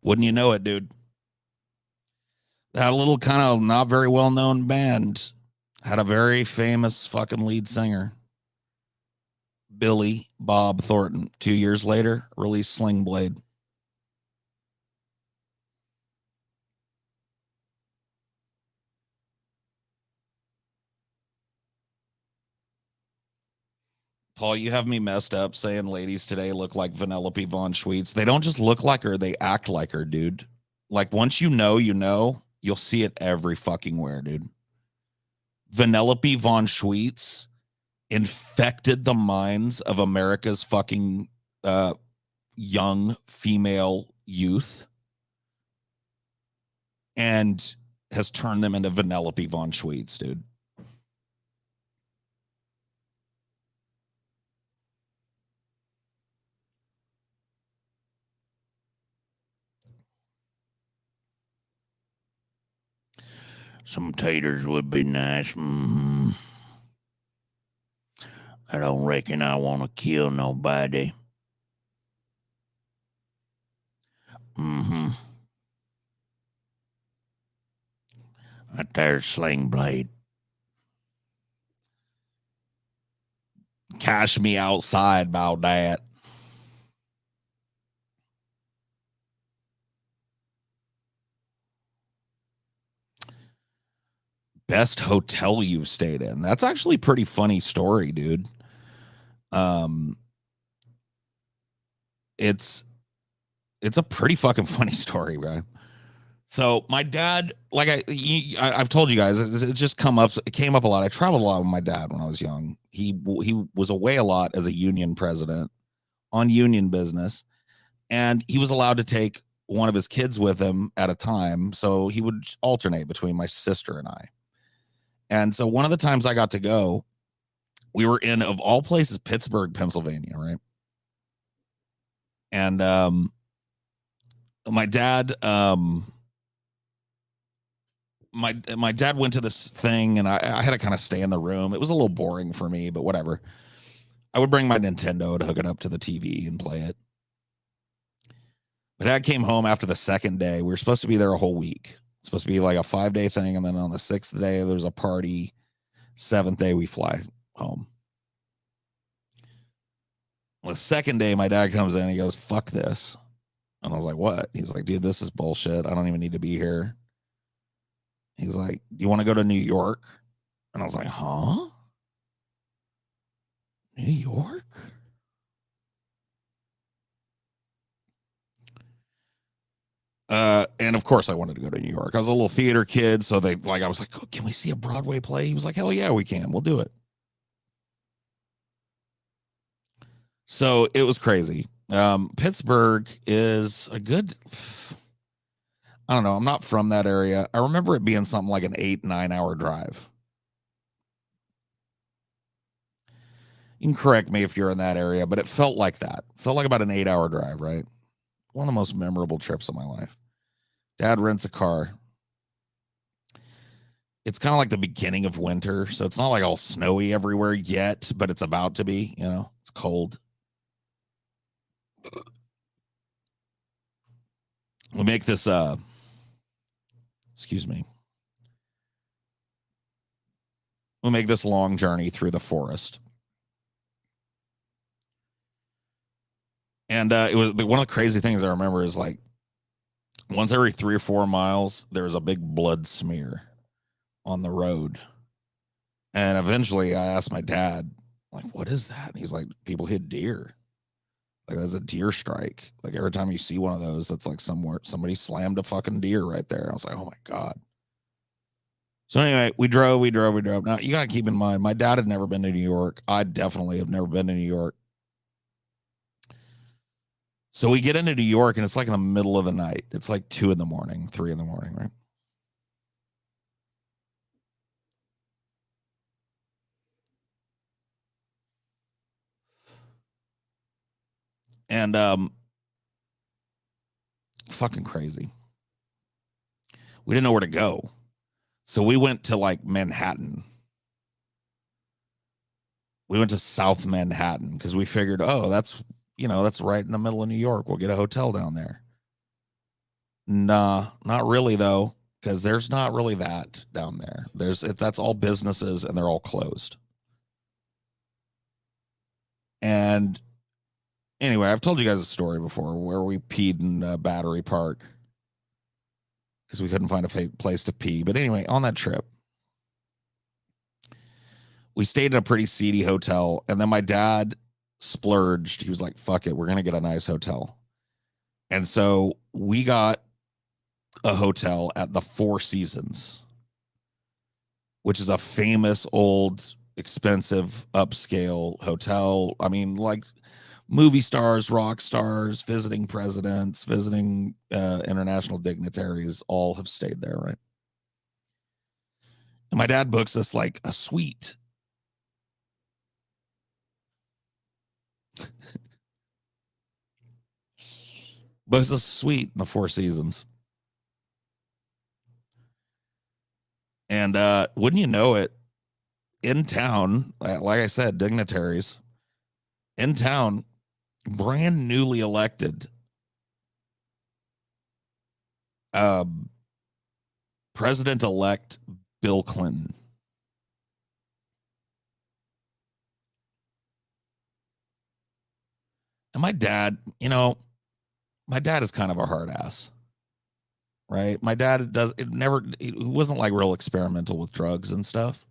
wouldn't you know it, dude? That little kind of not very well known band had a very famous fucking lead singer, Billy Bob Thornton. 2 years later, released Sling Blade. Paul, you have me messed up saying ladies today look like Vanellope Von Schweetz. They don't just look like her, they act like her, dude. Like once you know, you'll see it every fucking where, dude. Vanellope Von Schweetz infected the minds of America's fucking young female youth and has turned them into Vanellope Von Schweetz, dude. Some taters would be nice. Mm-hmm. I don't reckon I want to kill nobody. Mm-hmm. That there's Sling Blade. Cash me outside about that. Best hotel you've stayed in. That's actually a pretty funny story, dude. It's a pretty fucking funny story, right? So my dad, like I've told you guys, it just it came up a lot. I traveled a lot with my dad when I was young. He was away a lot as a union president on union business, and he was allowed to take one of his kids with him at a time. So he would alternate between my sister and I. And so one of the times I got to go, we were in, of all places, Pittsburgh, Pennsylvania, right? And my dad my dad went to this thing, and I had to kind of stay in the room. It was a little boring for me, but whatever. I would bring my Nintendo to hook it up to the TV and play it. My dad came home after the second day. We were supposed to be there a whole week. It's supposed to be like a 5-day thing, and then on the 6th day there's a party. 7th day we fly home. The second day, my dad comes in and he goes, "Fuck this." And I was like, "What?" He's like, "Dude, this is bullshit. I don't even need to be here." He's like, "You want to go to New York?" And I was like, "Huh? New York?" And of course I wanted to go to New York. I was a little theater kid, so I was like, "Oh, can we see a Broadway play?" He was like, "Hell yeah, we can. We'll do it." So it was crazy. Pittsburgh is a good, I don't know. I'm not from that area. I remember it being something like an 8-9 hour drive. You can correct me if you're in that area, but it felt like that. It felt like about an 8-hour drive, right? One of the most memorable trips of my life. Dad rents a car. It's kind of like the beginning of winter, so it's not like all snowy everywhere yet, but it's about to be, you know, it's cold. We make this, excuse me. We'll make this long journey through the forest. And it was one of the crazy things I remember is like once every 3 or 4 miles, there's a big blood smear on the road. And eventually I asked my dad, like, what is that? And he's like, people hit deer. Like, that's a deer strike. Like, every time you see one of those, that's like somewhere somebody slammed a fucking deer right there. I was like, oh my God. So anyway, we drove. Now, you got to keep in mind, my dad had never been to New York. I definitely have never been to New York. So we get into New York, and it's like in the middle of the night. It's like 2 in the morning, 3 in the morning, right? And fucking crazy. We didn't know where to go. So we went to like Manhattan. We went to South Manhattan because we figured, oh, that's, you know, that's right in the middle of New York. We'll get a hotel down there. Nah, not really though, because there's not really that down there. That's all businesses and they're all closed. And anyway, I've told you guys a story before where we peed in Battery Park because we couldn't find a place to pee. But anyway, on that trip, we stayed in a pretty seedy hotel, and then my dad splurged. He was like, fuck it, we're going to get a nice hotel. And so we got a hotel at the Four Seasons, which is a famous old expensive upscale hotel. I mean, like movie stars, rock stars, visiting presidents, visiting international dignitaries all have stayed there, right? And my dad books us like a suite. Books a suite in the Four Seasons. And wouldn't you know it, in town, like I said, dignitaries in town, brand newly elected President-elect Bill Clinton. And my dad, you know, my dad is kind of a hard ass, right? My dad it wasn't like real experimental with drugs and stuff.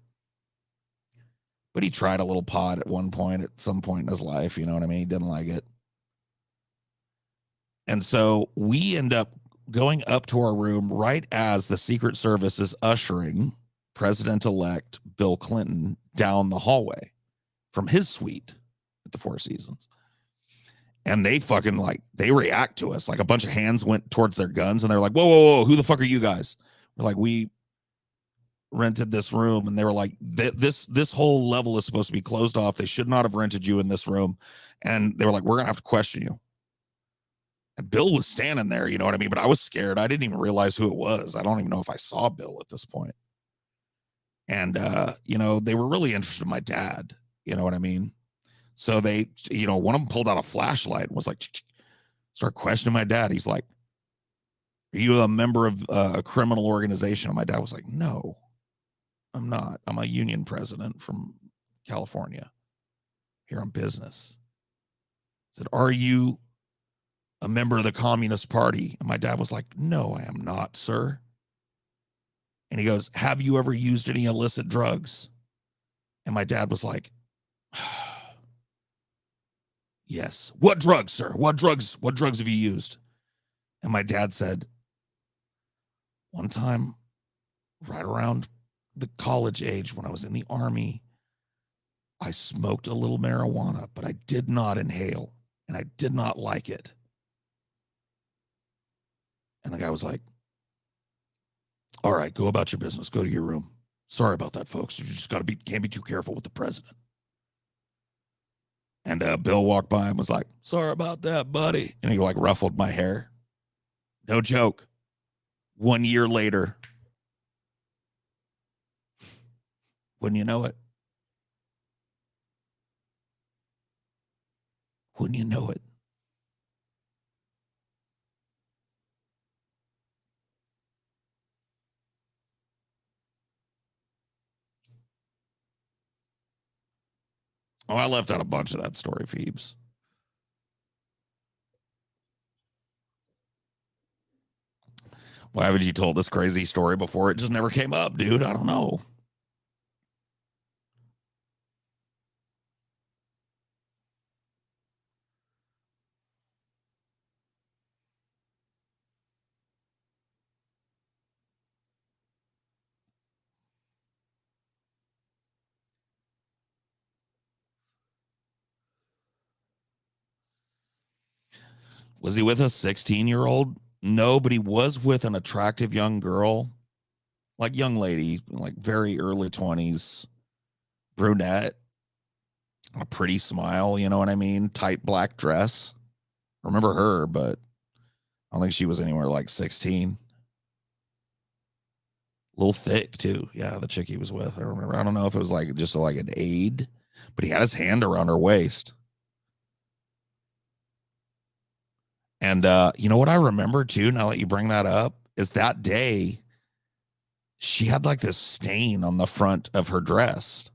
But he tried a little pot at one point, at some point in his life, you know what I mean? He didn't like it. And so we end up going up to our room right as the Secret Service is ushering President-elect Bill Clinton down the hallway from his suite at the Four Seasons. And they fucking they react to us. Like a bunch of hands went towards their guns and they're like, whoa, whoa, whoa, who the fuck are you guys? We're like, we rented this room. And they were like, this whole level is supposed to be closed off. They should not have rented you in this room. And they were like, we're going to have to question you. And Bill was standing there, you know what I mean? But I was scared. I didn't even realize who it was. I don't even know if I saw Bill at this point. And, you know, they were really interested in my dad. You know what I mean? So they, you know, one of them pulled out a flashlight and was like, start questioning my dad. He's like, are you a member of a criminal organization? And my dad was like, no, I'm not. I'm a union president from California here on business. I said, are you a member of the Communist Party? And my dad was like, no, I am not, sir. And he goes, have you ever used any illicit drugs? And my dad was like, yes. What drugs, sir? What drugs have you used? And my dad said, one time, right around the college age when I was in the Army, I smoked a little marijuana, but I did not inhale, and I did not like it. And the guy was like, all right, go about your business. Go to your room. Sorry about that, folks. You just can't be too careful with the president. And Bill walked by and was like, sorry about that, buddy. And he like ruffled my hair. No joke. 1 year later. Wouldn't you know it? Wouldn't you know it? Oh, I left out a bunch of that story, Phoebes. Why haven't you told this crazy story before? It just never came up, dude. I don't know. Was he with a 16-year-old? No, but he was with an attractive young girl, like young lady, like very early 20s, brunette, a pretty smile, you know what I mean? Tight black dress. Remember her, but I don't think she was anywhere like 16. A little thick too. Yeah, the chick he was with. I remember. I don't know if it was like just like an aide, but he had his hand around her waist. And you know what I remember too, now that you bring that up, is that day she had like this stain on the front of her dress.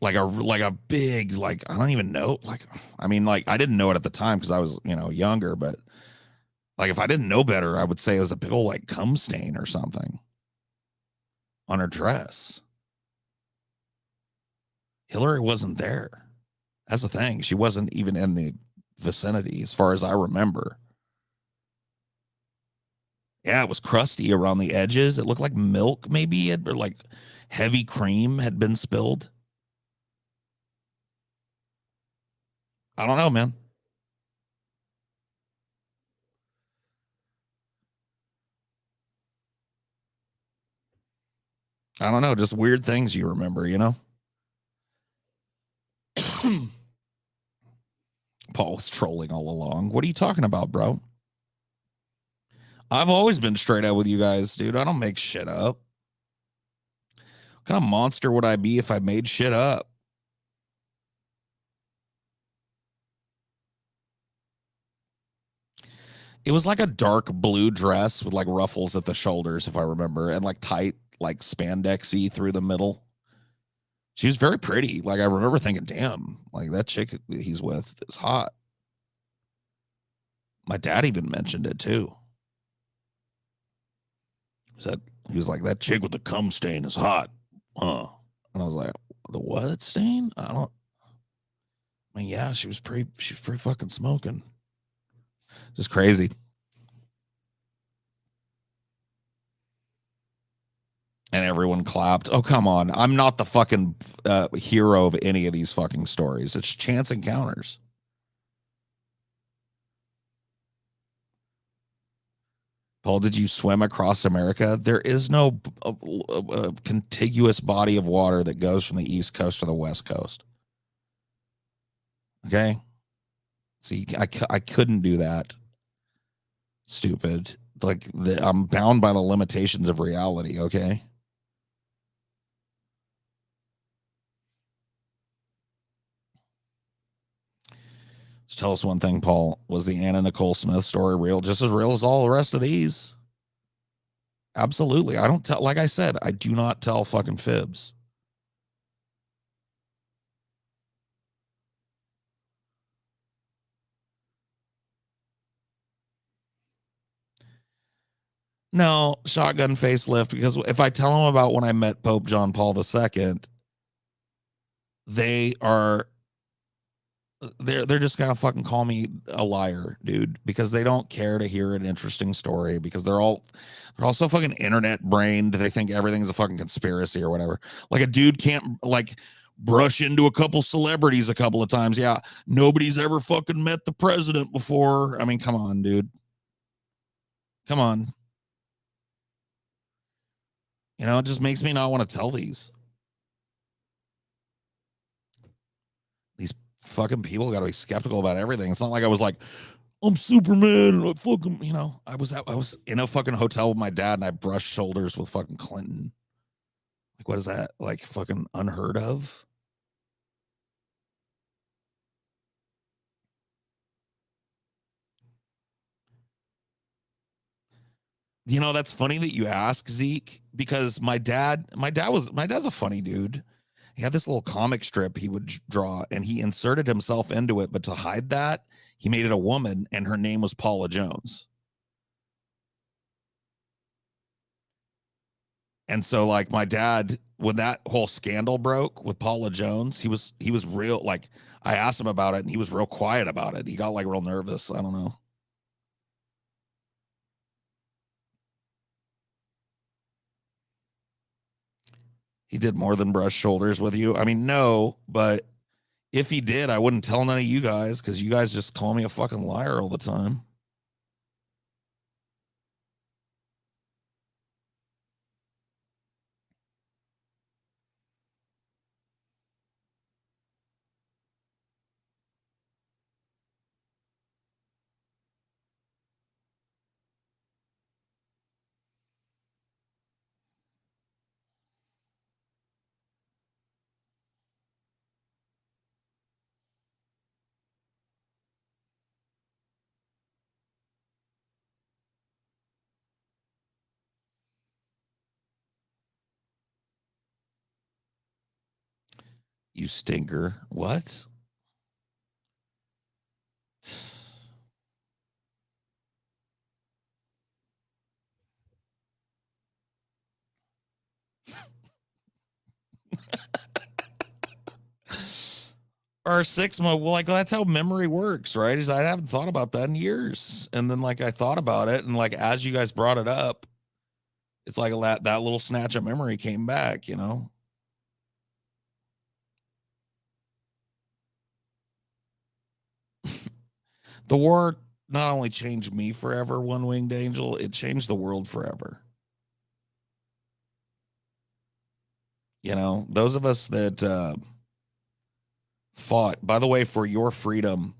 Like a big, like, I don't even know. Like, I mean, like, I didn't know it at the time because I was, younger, but like if I didn't know better, I would say it was a big old like cum stain or something on her dress. Hillary wasn't there. That's the thing. She wasn't even in the vicinity as far as I remember. Yeah, it was crusty around the edges. It looked like milk, maybe, or like heavy cream had been spilled. I don't know, man. I don't know. Just weird things you remember, Paul was trolling all along. What are you talking about, bro? I've always been straight up with you guys, dude. I don't make shit up. What kind of monster would I be if I made shit up? It was like a dark blue dress with like ruffles at the shoulders, if I remember, and like tight, like spandexy through the middle. She was very pretty. Like I remember thinking, damn, like that chick he's with is hot. My dad even mentioned it too. That he was like, that chick with the cum stain is hot, huh? And I was like, the what stain? I don't. I mean, yeah, she was pretty. She was pretty fucking smoking. Just crazy. And everyone clapped. Oh, come on. I'm not the fucking hero of any of these fucking stories. It's chance encounters. Paul, did you swim across America? There is no contiguous body of water that goes from the East Coast to the West Coast. Okay. See, I couldn't do that. Stupid. Like, I'm bound by the limitations of reality. Okay. Just tell us one thing, Paul. Was the Anna Nicole Smith story real? Just as real as all the rest of these? Absolutely. I don't tell, like I said, I do not tell fucking fibs. No, shotgun facelift, because if I tell them about when I met Pope John Paul II, they are they're just gonna fucking call me a liar, dude, because they don't care to hear an interesting story because they're all so fucking internet brained. They think everything's a fucking conspiracy or whatever. Like a dude can't like brush into a couple celebrities a couple of times. Yeah, nobody's ever fucking met the president before. I mean, come on, dude. Come on. It just makes me not want to tell these fucking people got to be skeptical about everything. It's not like I was like, I'm Superman and I fucking, I was in a fucking hotel with my dad and I brushed shoulders with fucking Clinton. Like, what is that? Like, fucking unheard of? That's funny that you ask, Zeke, because my dad's a funny dude. He had this little comic strip he would draw and he inserted himself into it, but to hide that, he made it a woman and her name was Paula Jones. And so like my dad, when that whole scandal broke with Paula Jones, he was real like I asked him about it and he was real quiet about it. He got like real nervous. I don't know. He did more than brush shoulders with you. I mean, no, but if he did, I wouldn't tell none of you guys because you guys just call me a fucking liar all the time. You stinker. What? Or 6 months. Well, like that's how memory works, right? Is I haven't thought about that in years, and then like I thought about it, and like as you guys brought it up, it's like that little snatch of memory came back. The war not only changed me forever, one winged angel, it changed the world forever. Those of us that fought, by the way, for your freedom,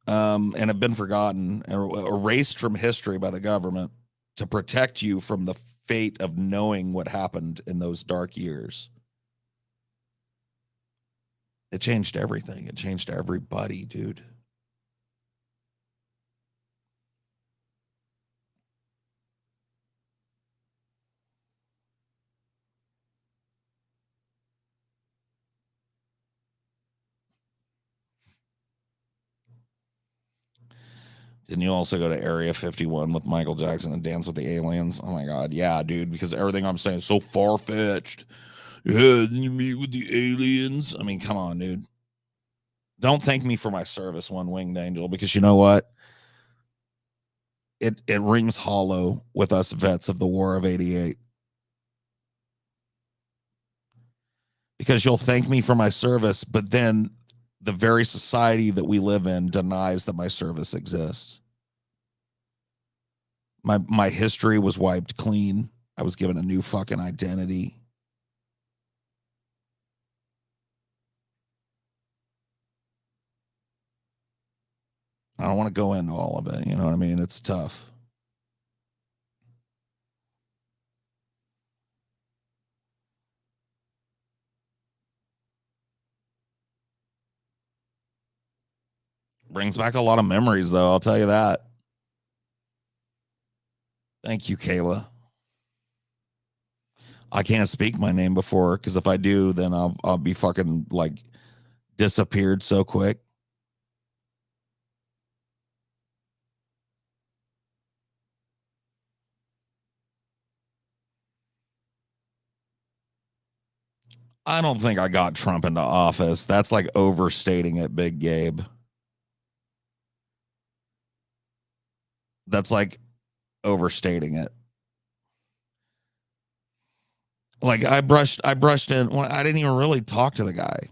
and have been forgotten or erased from history by the government to protect you from the fate of knowing what happened in those dark years. It changed everything. It changed everybody, dude. Didn't you also go to Area 51 with Michael Jackson and Dance with the Aliens? Oh my God. Yeah, dude, because everything I'm saying is so far fetched. Yeah, then you meet with the aliens. I mean, come on, dude. Don't thank me for my service, one winged angel, because you know what? It rings hollow with us vets of the War of 88. Because you'll thank me for my service, but then the very society that we live in denies that my service exists. My history was wiped clean. I was given a new fucking identity. I don't want to go into all of it. You know what I mean? It's tough. Brings back a lot of memories, though. I'll tell you that. Thank you, Kayla. I can't speak my name before because if I do, then I'll be fucking like disappeared so quick. I don't think I got Trump into office. That's like overstating it, Big Gabe. That's like overstating it. Like I brushed in. Well, I didn't even really talk to the guy.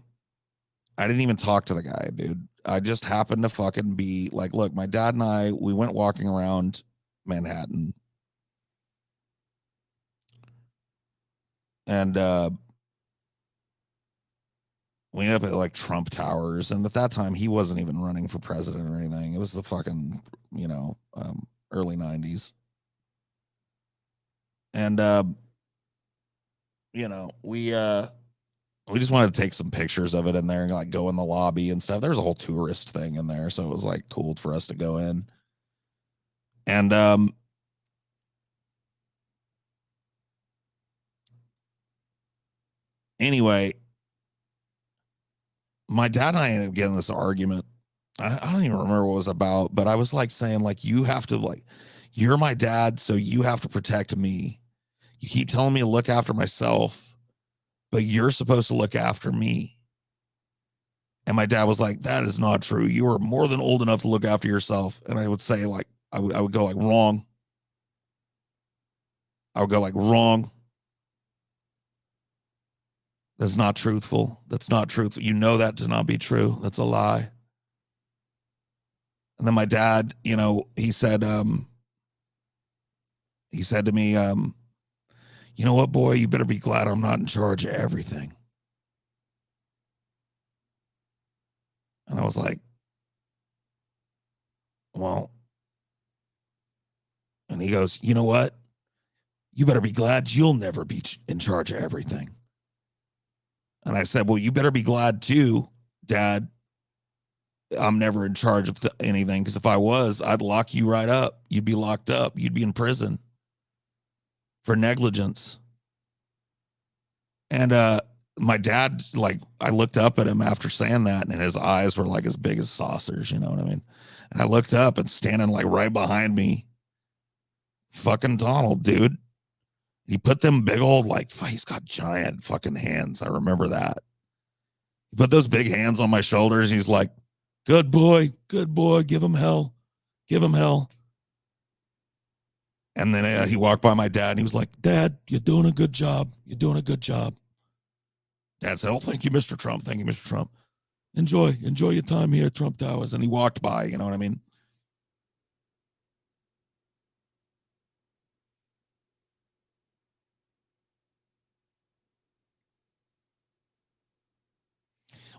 I didn't even talk to the guy, dude. I just happened to fucking be like, look, my dad and I, we went walking around Manhattan, and we ended up at like Trump Towers, and at that time he wasn't even running for president or anything. It was the fucking, early '90s, and you know, we just wanted to take some pictures of it in there and like go in the lobby and stuff. There's a whole tourist thing in there, so it was like cool for us to go in. And anyway, my dad and I ended up getting this argument. I don't even remember what it was about, but I was like saying, like, you have to, like, you're my dad, so you have to protect me. You keep telling me to look after myself, but you're supposed to look after me. And my dad was like, that is not true. You are more than old enough to look after yourself. And I would say, like, I would go like wrong. I would go like wrong. That's not truthful. That's not truthful. You know that to not be true. That's a lie. And then my dad, he said to me, you know what, boy, you better be glad I'm not in charge of everything. And I was like, well, and he goes, you know what? You better be glad you'll never be in charge of everything. And I said, well, you better be glad too, Dad. I'm never in charge of anything, because if I was, I'd lock you right up. You'd be locked up. You'd be in prison for negligence. And my dad, like, I looked up at him after saying that, and his eyes were like as big as saucers, you know what I mean? And I looked up, and standing like right behind me, fucking Donald, dude. He put them big old, like, he's got giant fucking hands. I remember that. He put those big hands on my shoulders. He's like, good boy, give him hell. Give him hell. And then he walked by my dad, and he was like, Dad, you're doing a good job. You're doing a good job. Dad said, oh, thank you, Mr. Trump. Thank you, Mr. Trump. Enjoy your time here at Trump Towers. And he walked by, you know what I mean?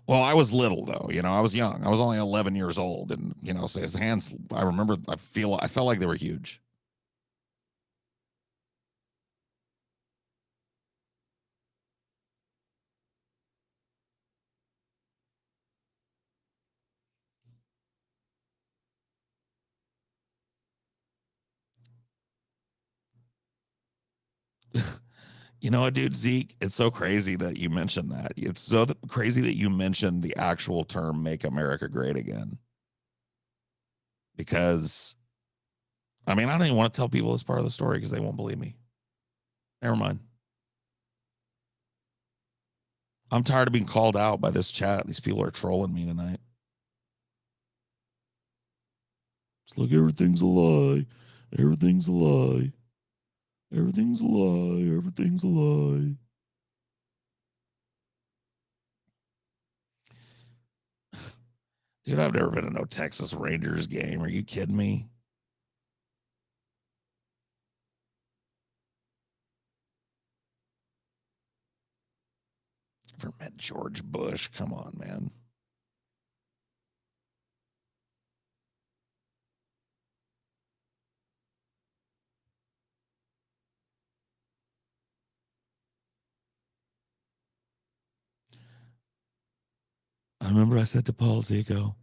Well, I was little though, I was young. I was only 11 years old, and so his hands. I remember. I felt like they were huge. You know what, dude, Zeke? It's so crazy that you mentioned that. It's so crazy that you mentioned the actual term "Make America Great Again," because I mean, I don't even want to tell people this part of the story because they won't believe me. Never mind. I'm tired of being called out by this chat. These people are trolling me tonight. It's like everything's a lie. Everything's a lie. Everything's a lie. Everything's a lie. Dude, I've never been to no Texas Rangers game. Are you kidding me? Never met George Bush. Come on, man. I remember I said to Paul Zico,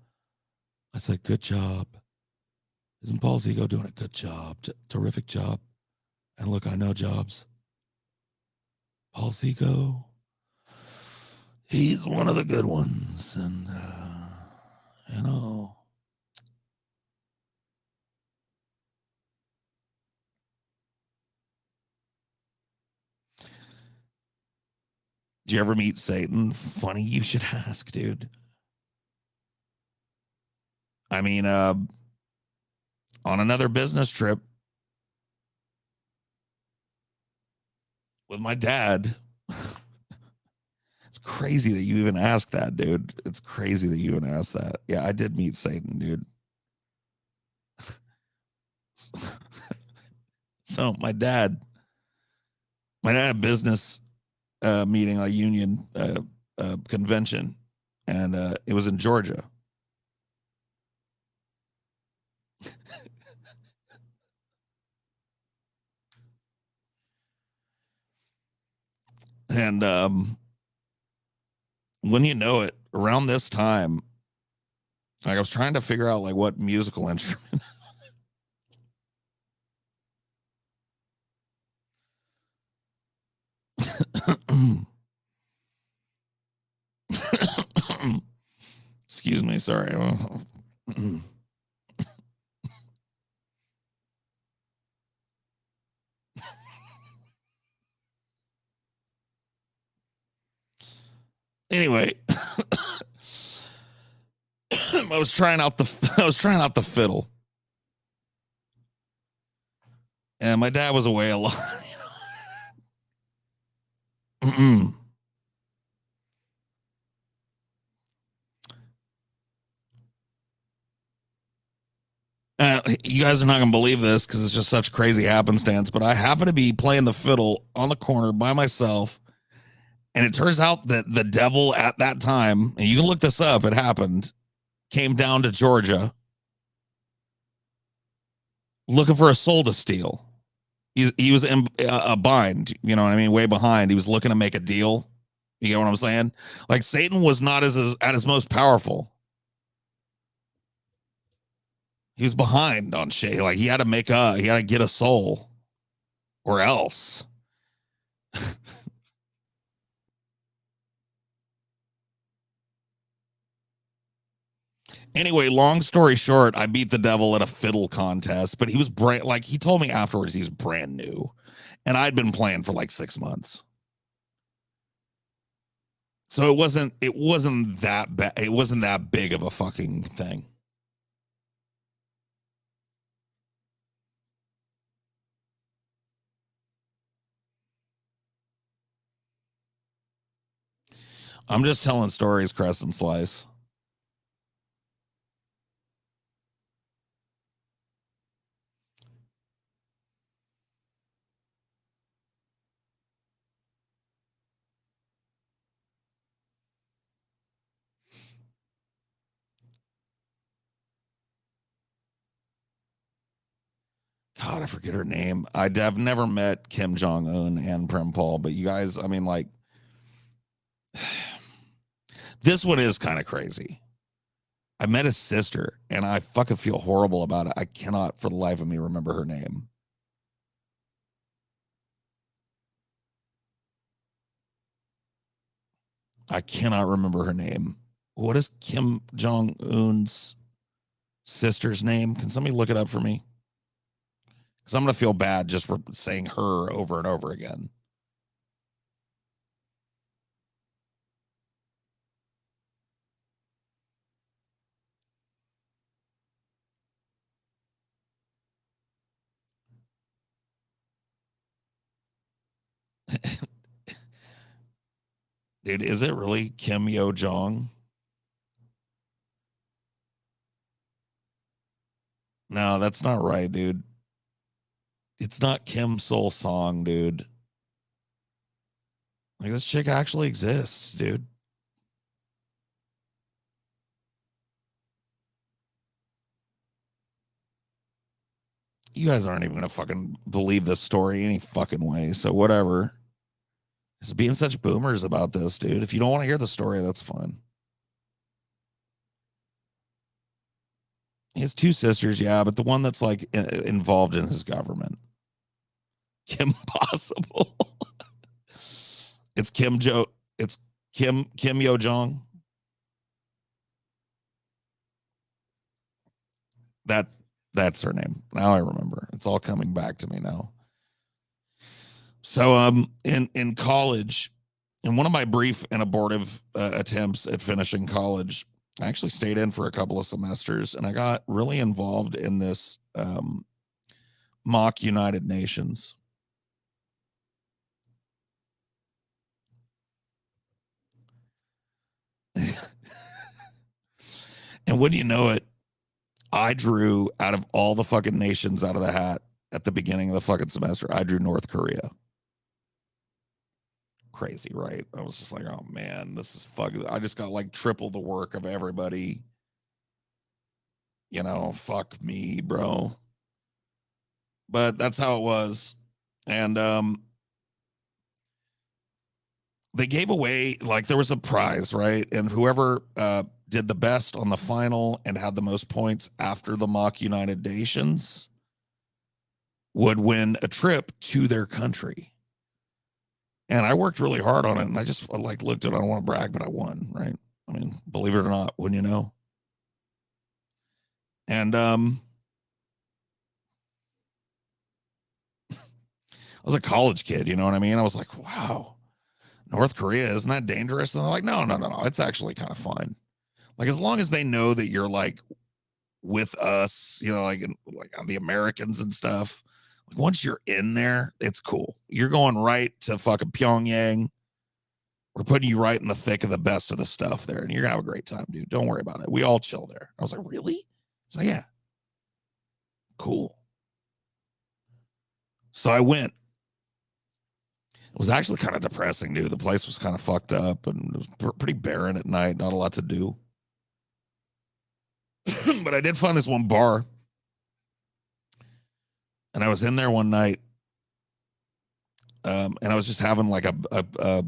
I said, good job. Isn't Paul Zico doing a good job? Terrific job. And look, I know jobs. Paul Zico, he's one of the good ones. And, you know. Did you ever meet Satan? Funny you should ask, dude. I mean, on another business trip with my dad. It's crazy that you even asked that, dude. It's crazy that you even asked that. Yeah, I did meet Satan, dude. So my dad had a business meeting, a union convention, and it was in Georgia. And when you know it, around this time, like I was trying to figure out like what musical instrument. Excuse me, sorry. Anyway, I was trying out the fiddle, and my dad was away a lot. You guys are not gonna believe this because it's just such crazy happenstance. But I happen to be playing the fiddle on the corner by myself, and it turns out that the devil at that time, and you can look this up, it happened, came down to Georgia looking for a soul to steal. He was in a bind, you know what I mean, way behind. He was looking to make a deal. You get what I'm saying? Like Satan was not at his most powerful. He was behind on shit. Like he had to get a soul, or else. Anyway, long story short, I beat the devil at a fiddle contest, but he was like he told me afterwards he's brand new, and I'd been playing for like 6 months. So it wasn't that bad. It wasn't that big of a fucking thing. I'm just telling stories, Crest and Slice. God, I forget her name. I've never met Kim Jong Un and Prim Paul, but you guys, I mean, like, this one is kind of crazy. I met his sister, and I fucking feel horrible about it. I cannot, for the life of me, remember her name. I cannot remember her name. What is Kim Jong Un's sister's name? Can somebody look it up for me? Because I'm gonna feel bad just for saying her over and over again. Dude, is it really Kim Yo Jong? No, that's not right, dude. It's not Kim Soul Song, dude. Like this chick actually exists, dude. You guys aren't even gonna fucking believe this story any fucking way. So whatever. Just being such boomers about this, dude. If you don't want to hear the story, that's fine. He has two sisters, yeah, but the one that's like involved in his government. Kim Possible. It's Kim Jo. It's Kim Yo Jong. That that's her name. Now I remember. It's all coming back to me now. So in college, in one of my brief and abortive attempts at finishing college, I actually stayed in for a couple of semesters, and I got really involved in this mock United Nations. And wouldn't you know it, I drew out of all the fucking nations out of the hat at the beginning of the fucking semester, I drew North Korea. crazy, right? I was just like, oh man, this is fucking. I just got like triple the work of everybody. Fuck me, bro. But that's how it was. And they gave away, like, there was a prize, right? And whoever did the best on the final and had the most points after the mock United Nations would win a trip to their country. And I worked really hard on it, and I just like looked at it. I don't want to brag, but I won, right? I mean, believe it or not, wouldn't you know? And I was a college kid, you know what I mean? I was like, wow, North Korea, isn't that dangerous? And they're like, no, no, no, no. It's actually kind of fun. Like, as long as they know that you're like with us, like on the Americans and stuff. Like, once you're in there, it's cool. You're going right to fucking Pyongyang. We're putting you right in the thick of the best of the stuff there, and you're gonna have a great time, dude. Don't worry about it. We all chill there. I was like, really? It's like, yeah, cool. So I went. It was actually kind of depressing, dude. The place was kind of fucked up and it was pretty barren at night. Not a lot to do. But I did find this one bar, and I was in there one night, and I was just having like a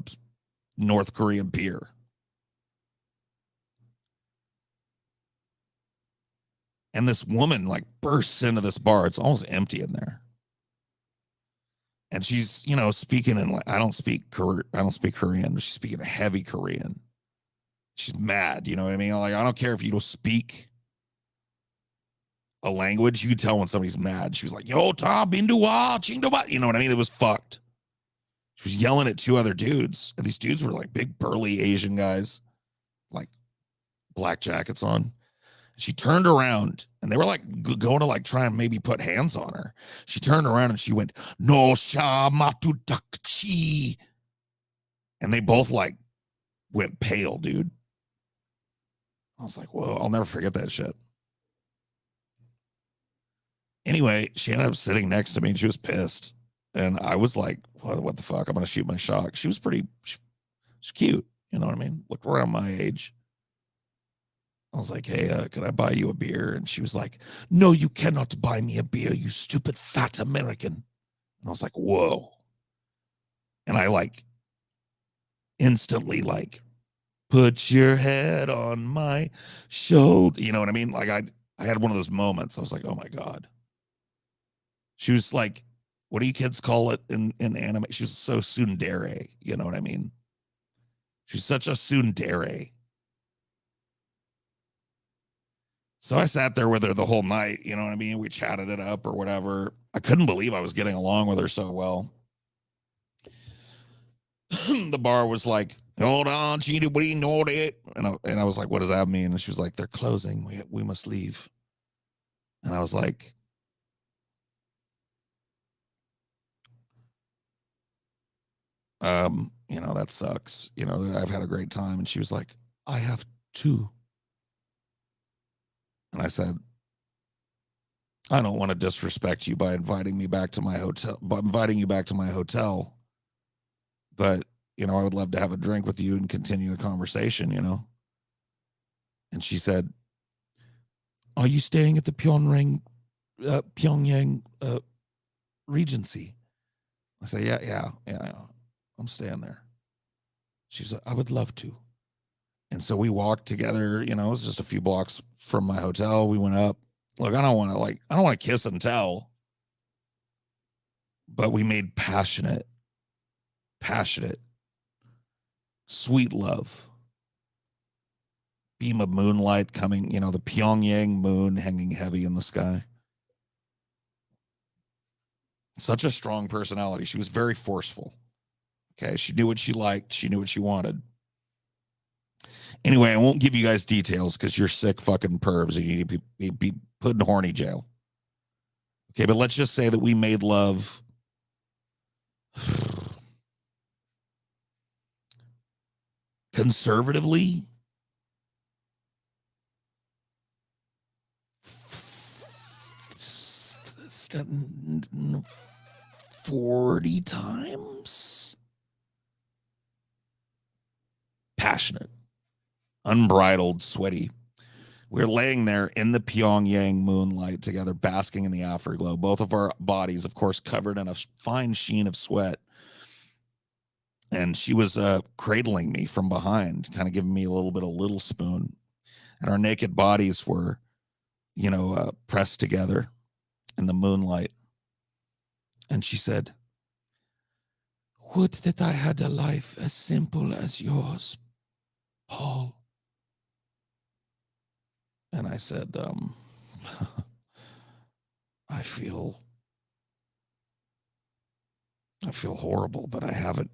North Korean beer. And this woman like bursts into this bar. It's almost empty in there. And she's, speaking in like, I don't speak Korean. She's speaking a heavy Korean. She's mad, you know what I mean? Like, I don't care if you don't speak a language, you can tell when somebody's mad. She was like, yo, ta, binduwa, chingdoba. You know what I mean? It was fucked. She was yelling at two other dudes. And these dudes were like big, burly Asian guys, like black jackets on. She turned around and they were like going to like try and maybe put hands on her. She turned around and she went, no sha matu takchi. And they both like went pale, dude. I was like, whoa, I'll never forget that shit. Anyway, she ended up sitting next to me and she was pissed. And I was like, what the fuck? I'm going to shoot my shot. She's cute. You know what I mean? Looked around my age. I was like, hey, can I buy you a beer? And she was like, no, you cannot buy me a beer, you stupid fat American. And I was like, whoa. And I like instantly like, put your head on my shoulder. You know what I mean? Like I had one of those moments. I was like, oh my God. She was like, what do you kids call it in anime? She was so tsundere. You know what I mean? She's such a tsundere. So I sat there with her the whole night, you know what I mean? We chatted it up or whatever. I couldn't believe I was getting along with her so well. The bar was like, hold on, cheated, we know it. And I was like, what does that mean? And she was like, they're closing. We must leave. And I was like, that sucks. I've had a great time. And she was like, I have too. And I said, I don't want to disrespect you by inviting you back to my hotel, but I would love to have a drink with you and continue the conversation. And she said, are you staying at the Pyongyang Regency? I said, yeah. I'm staying there. She said, I would love to. And so we walked together, it was just a few blocks from my hotel. We went up. Look, I don't want to kiss and tell, but we made passionate, sweet love. Beam of moonlight coming, the Pyongyang moon hanging heavy in the sky. Such a strong personality. She was very forceful. Okay. She knew what she liked. She knew what she wanted. Anyway, I won't give you guys details because you're sick fucking pervs and you need to be put in horny jail. Okay. But let's just say that we made love. Conservatively, 40 times. passionate, unbridled, sweaty. We're laying there in the Pyongyang moonlight together, basking in the afterglow, both of our bodies, of course, covered in a fine sheen of sweat. And she was cradling me from behind, kind of giving me a little bit of little spoon. And our naked bodies were, pressed together in the moonlight. And she said, "Would that I had a life as simple as yours, Paul." And I said, I feel horrible, but I haven't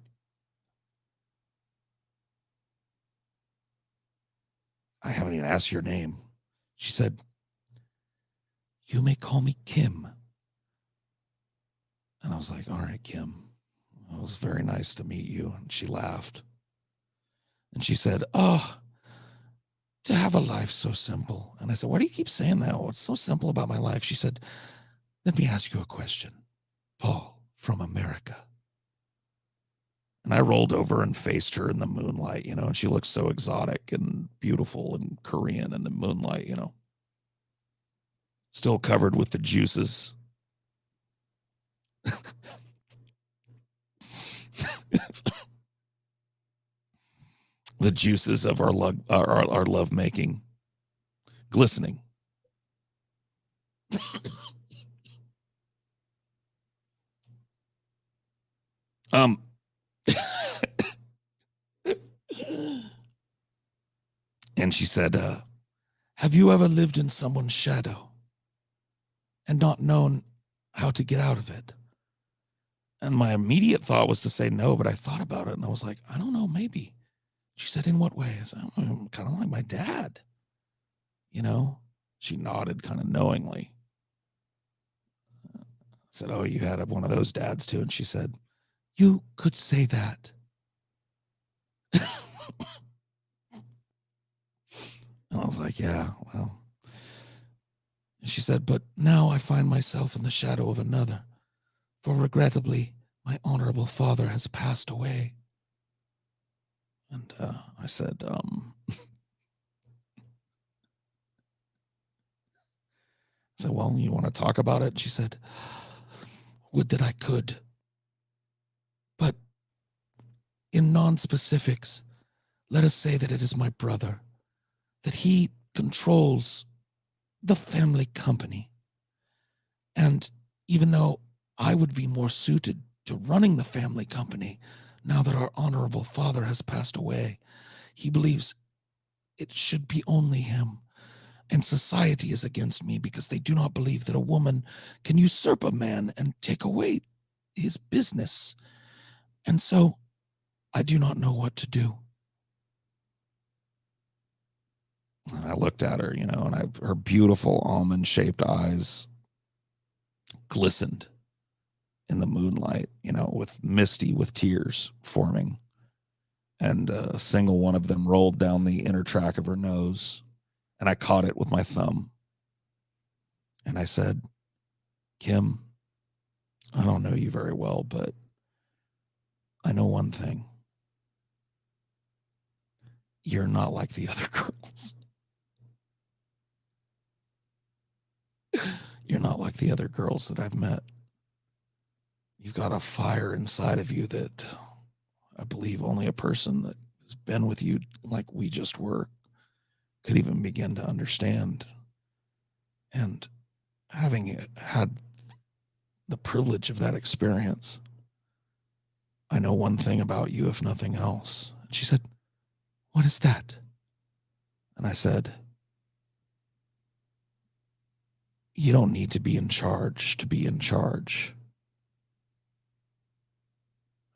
even asked your name. She said, "You may call me Kim." And I was like, "All right, Kim. It was very nice to meet you." And she laughed. And she said, "Oh, to have a life so simple." And I said, "Why do you keep saying that? What's so simple about my life?" She said, "Let me ask you a question. Paul, from America." And I rolled over and faced her in the moonlight, and she looked so exotic and beautiful and Korean in the moonlight, still covered with the juices. The juices of our love making, glistening. And she said, "Have you ever lived in someone's shadow and not known how to get out of it?" And my immediate thought was to say no, but I thought about it and I was like, I don't know, maybe. She said, "In what way?" I said, "I don't know, kind of like my dad." She nodded kind of knowingly. I said, "Oh, you had one of those dads too?" And she said, "You could say that." And I was like, "Yeah, well." And she said, "But now I find myself in the shadow of another, for regrettably, my honorable father has passed away." And I said, "Well, you want to talk about it?" She said, "Would that I could. But in non-specifics, let us say that it is my brother, that he controls the family company. And even though I would be more suited to running the family company now that our honorable father has passed away, he believes it should be only him. And society is against me because they do not believe that a woman can usurp a man and take away his business. And so I do not know what to do." And I looked at her, and her beautiful almond-shaped eyes glistened in the moonlight, with tears forming. And a single one of them rolled down the inner track of her nose, and I caught it with my thumb. And I said, "Kim, I don't know you very well, but I know one thing. You're not like the other girls. You're not like the other girls that I've met. You've got a fire inside of you that I believe only a person that has been with you like we just were could even begin to understand. And having had the privilege of that experience, I know one thing about you, if nothing else." And she said, "What is that?" And I said, "You don't need to be in charge to be in charge."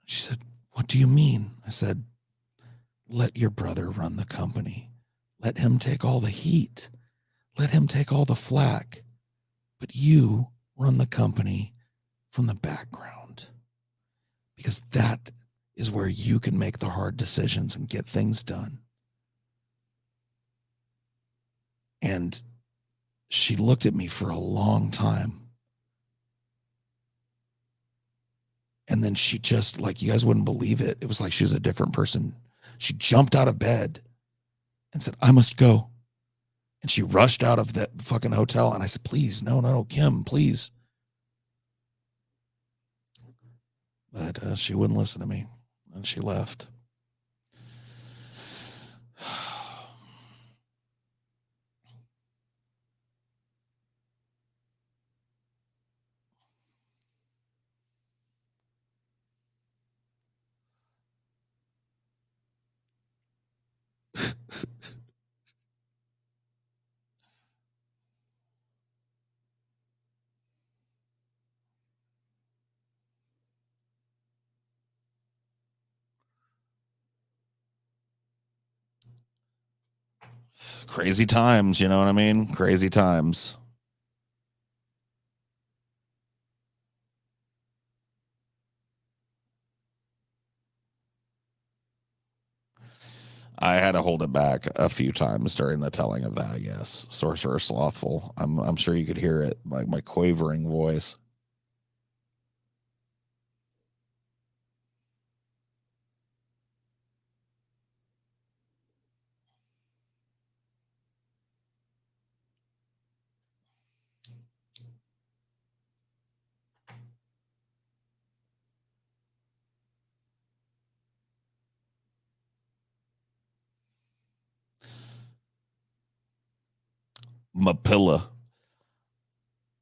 She said, "What do you mean?" I said, "Let your brother run the company. Let him take all the heat. Let him take all the flack. But you run the company from the background. Because that is where you can make the hard decisions and get things done." And she looked at me for a long time. And then she just, like, you guys wouldn't believe it. It was like she was a different person. She jumped out of bed and said, I must go. And she rushed out of that fucking hotel. And I said, please, no, Kim, please. But she wouldn't listen to me. And she left. Crazy times, you know what I mean? Crazy times. I had to hold it back a few times during the telling of that. Yes, Sorcerer Slothful. I'm sure you could hear it, like my quavering voice. Mapilla.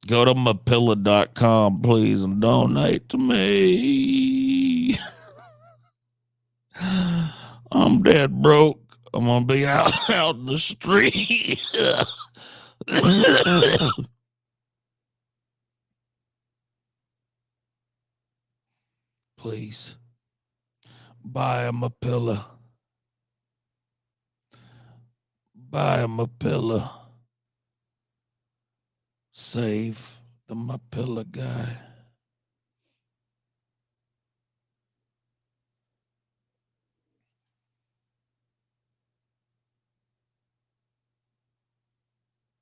Go to mapilla.com, please, and donate to me. I'm dead broke. I'm gonna be out in the street. Please buy him a pillow. Buy him a pillow. Save the Mapilla guy.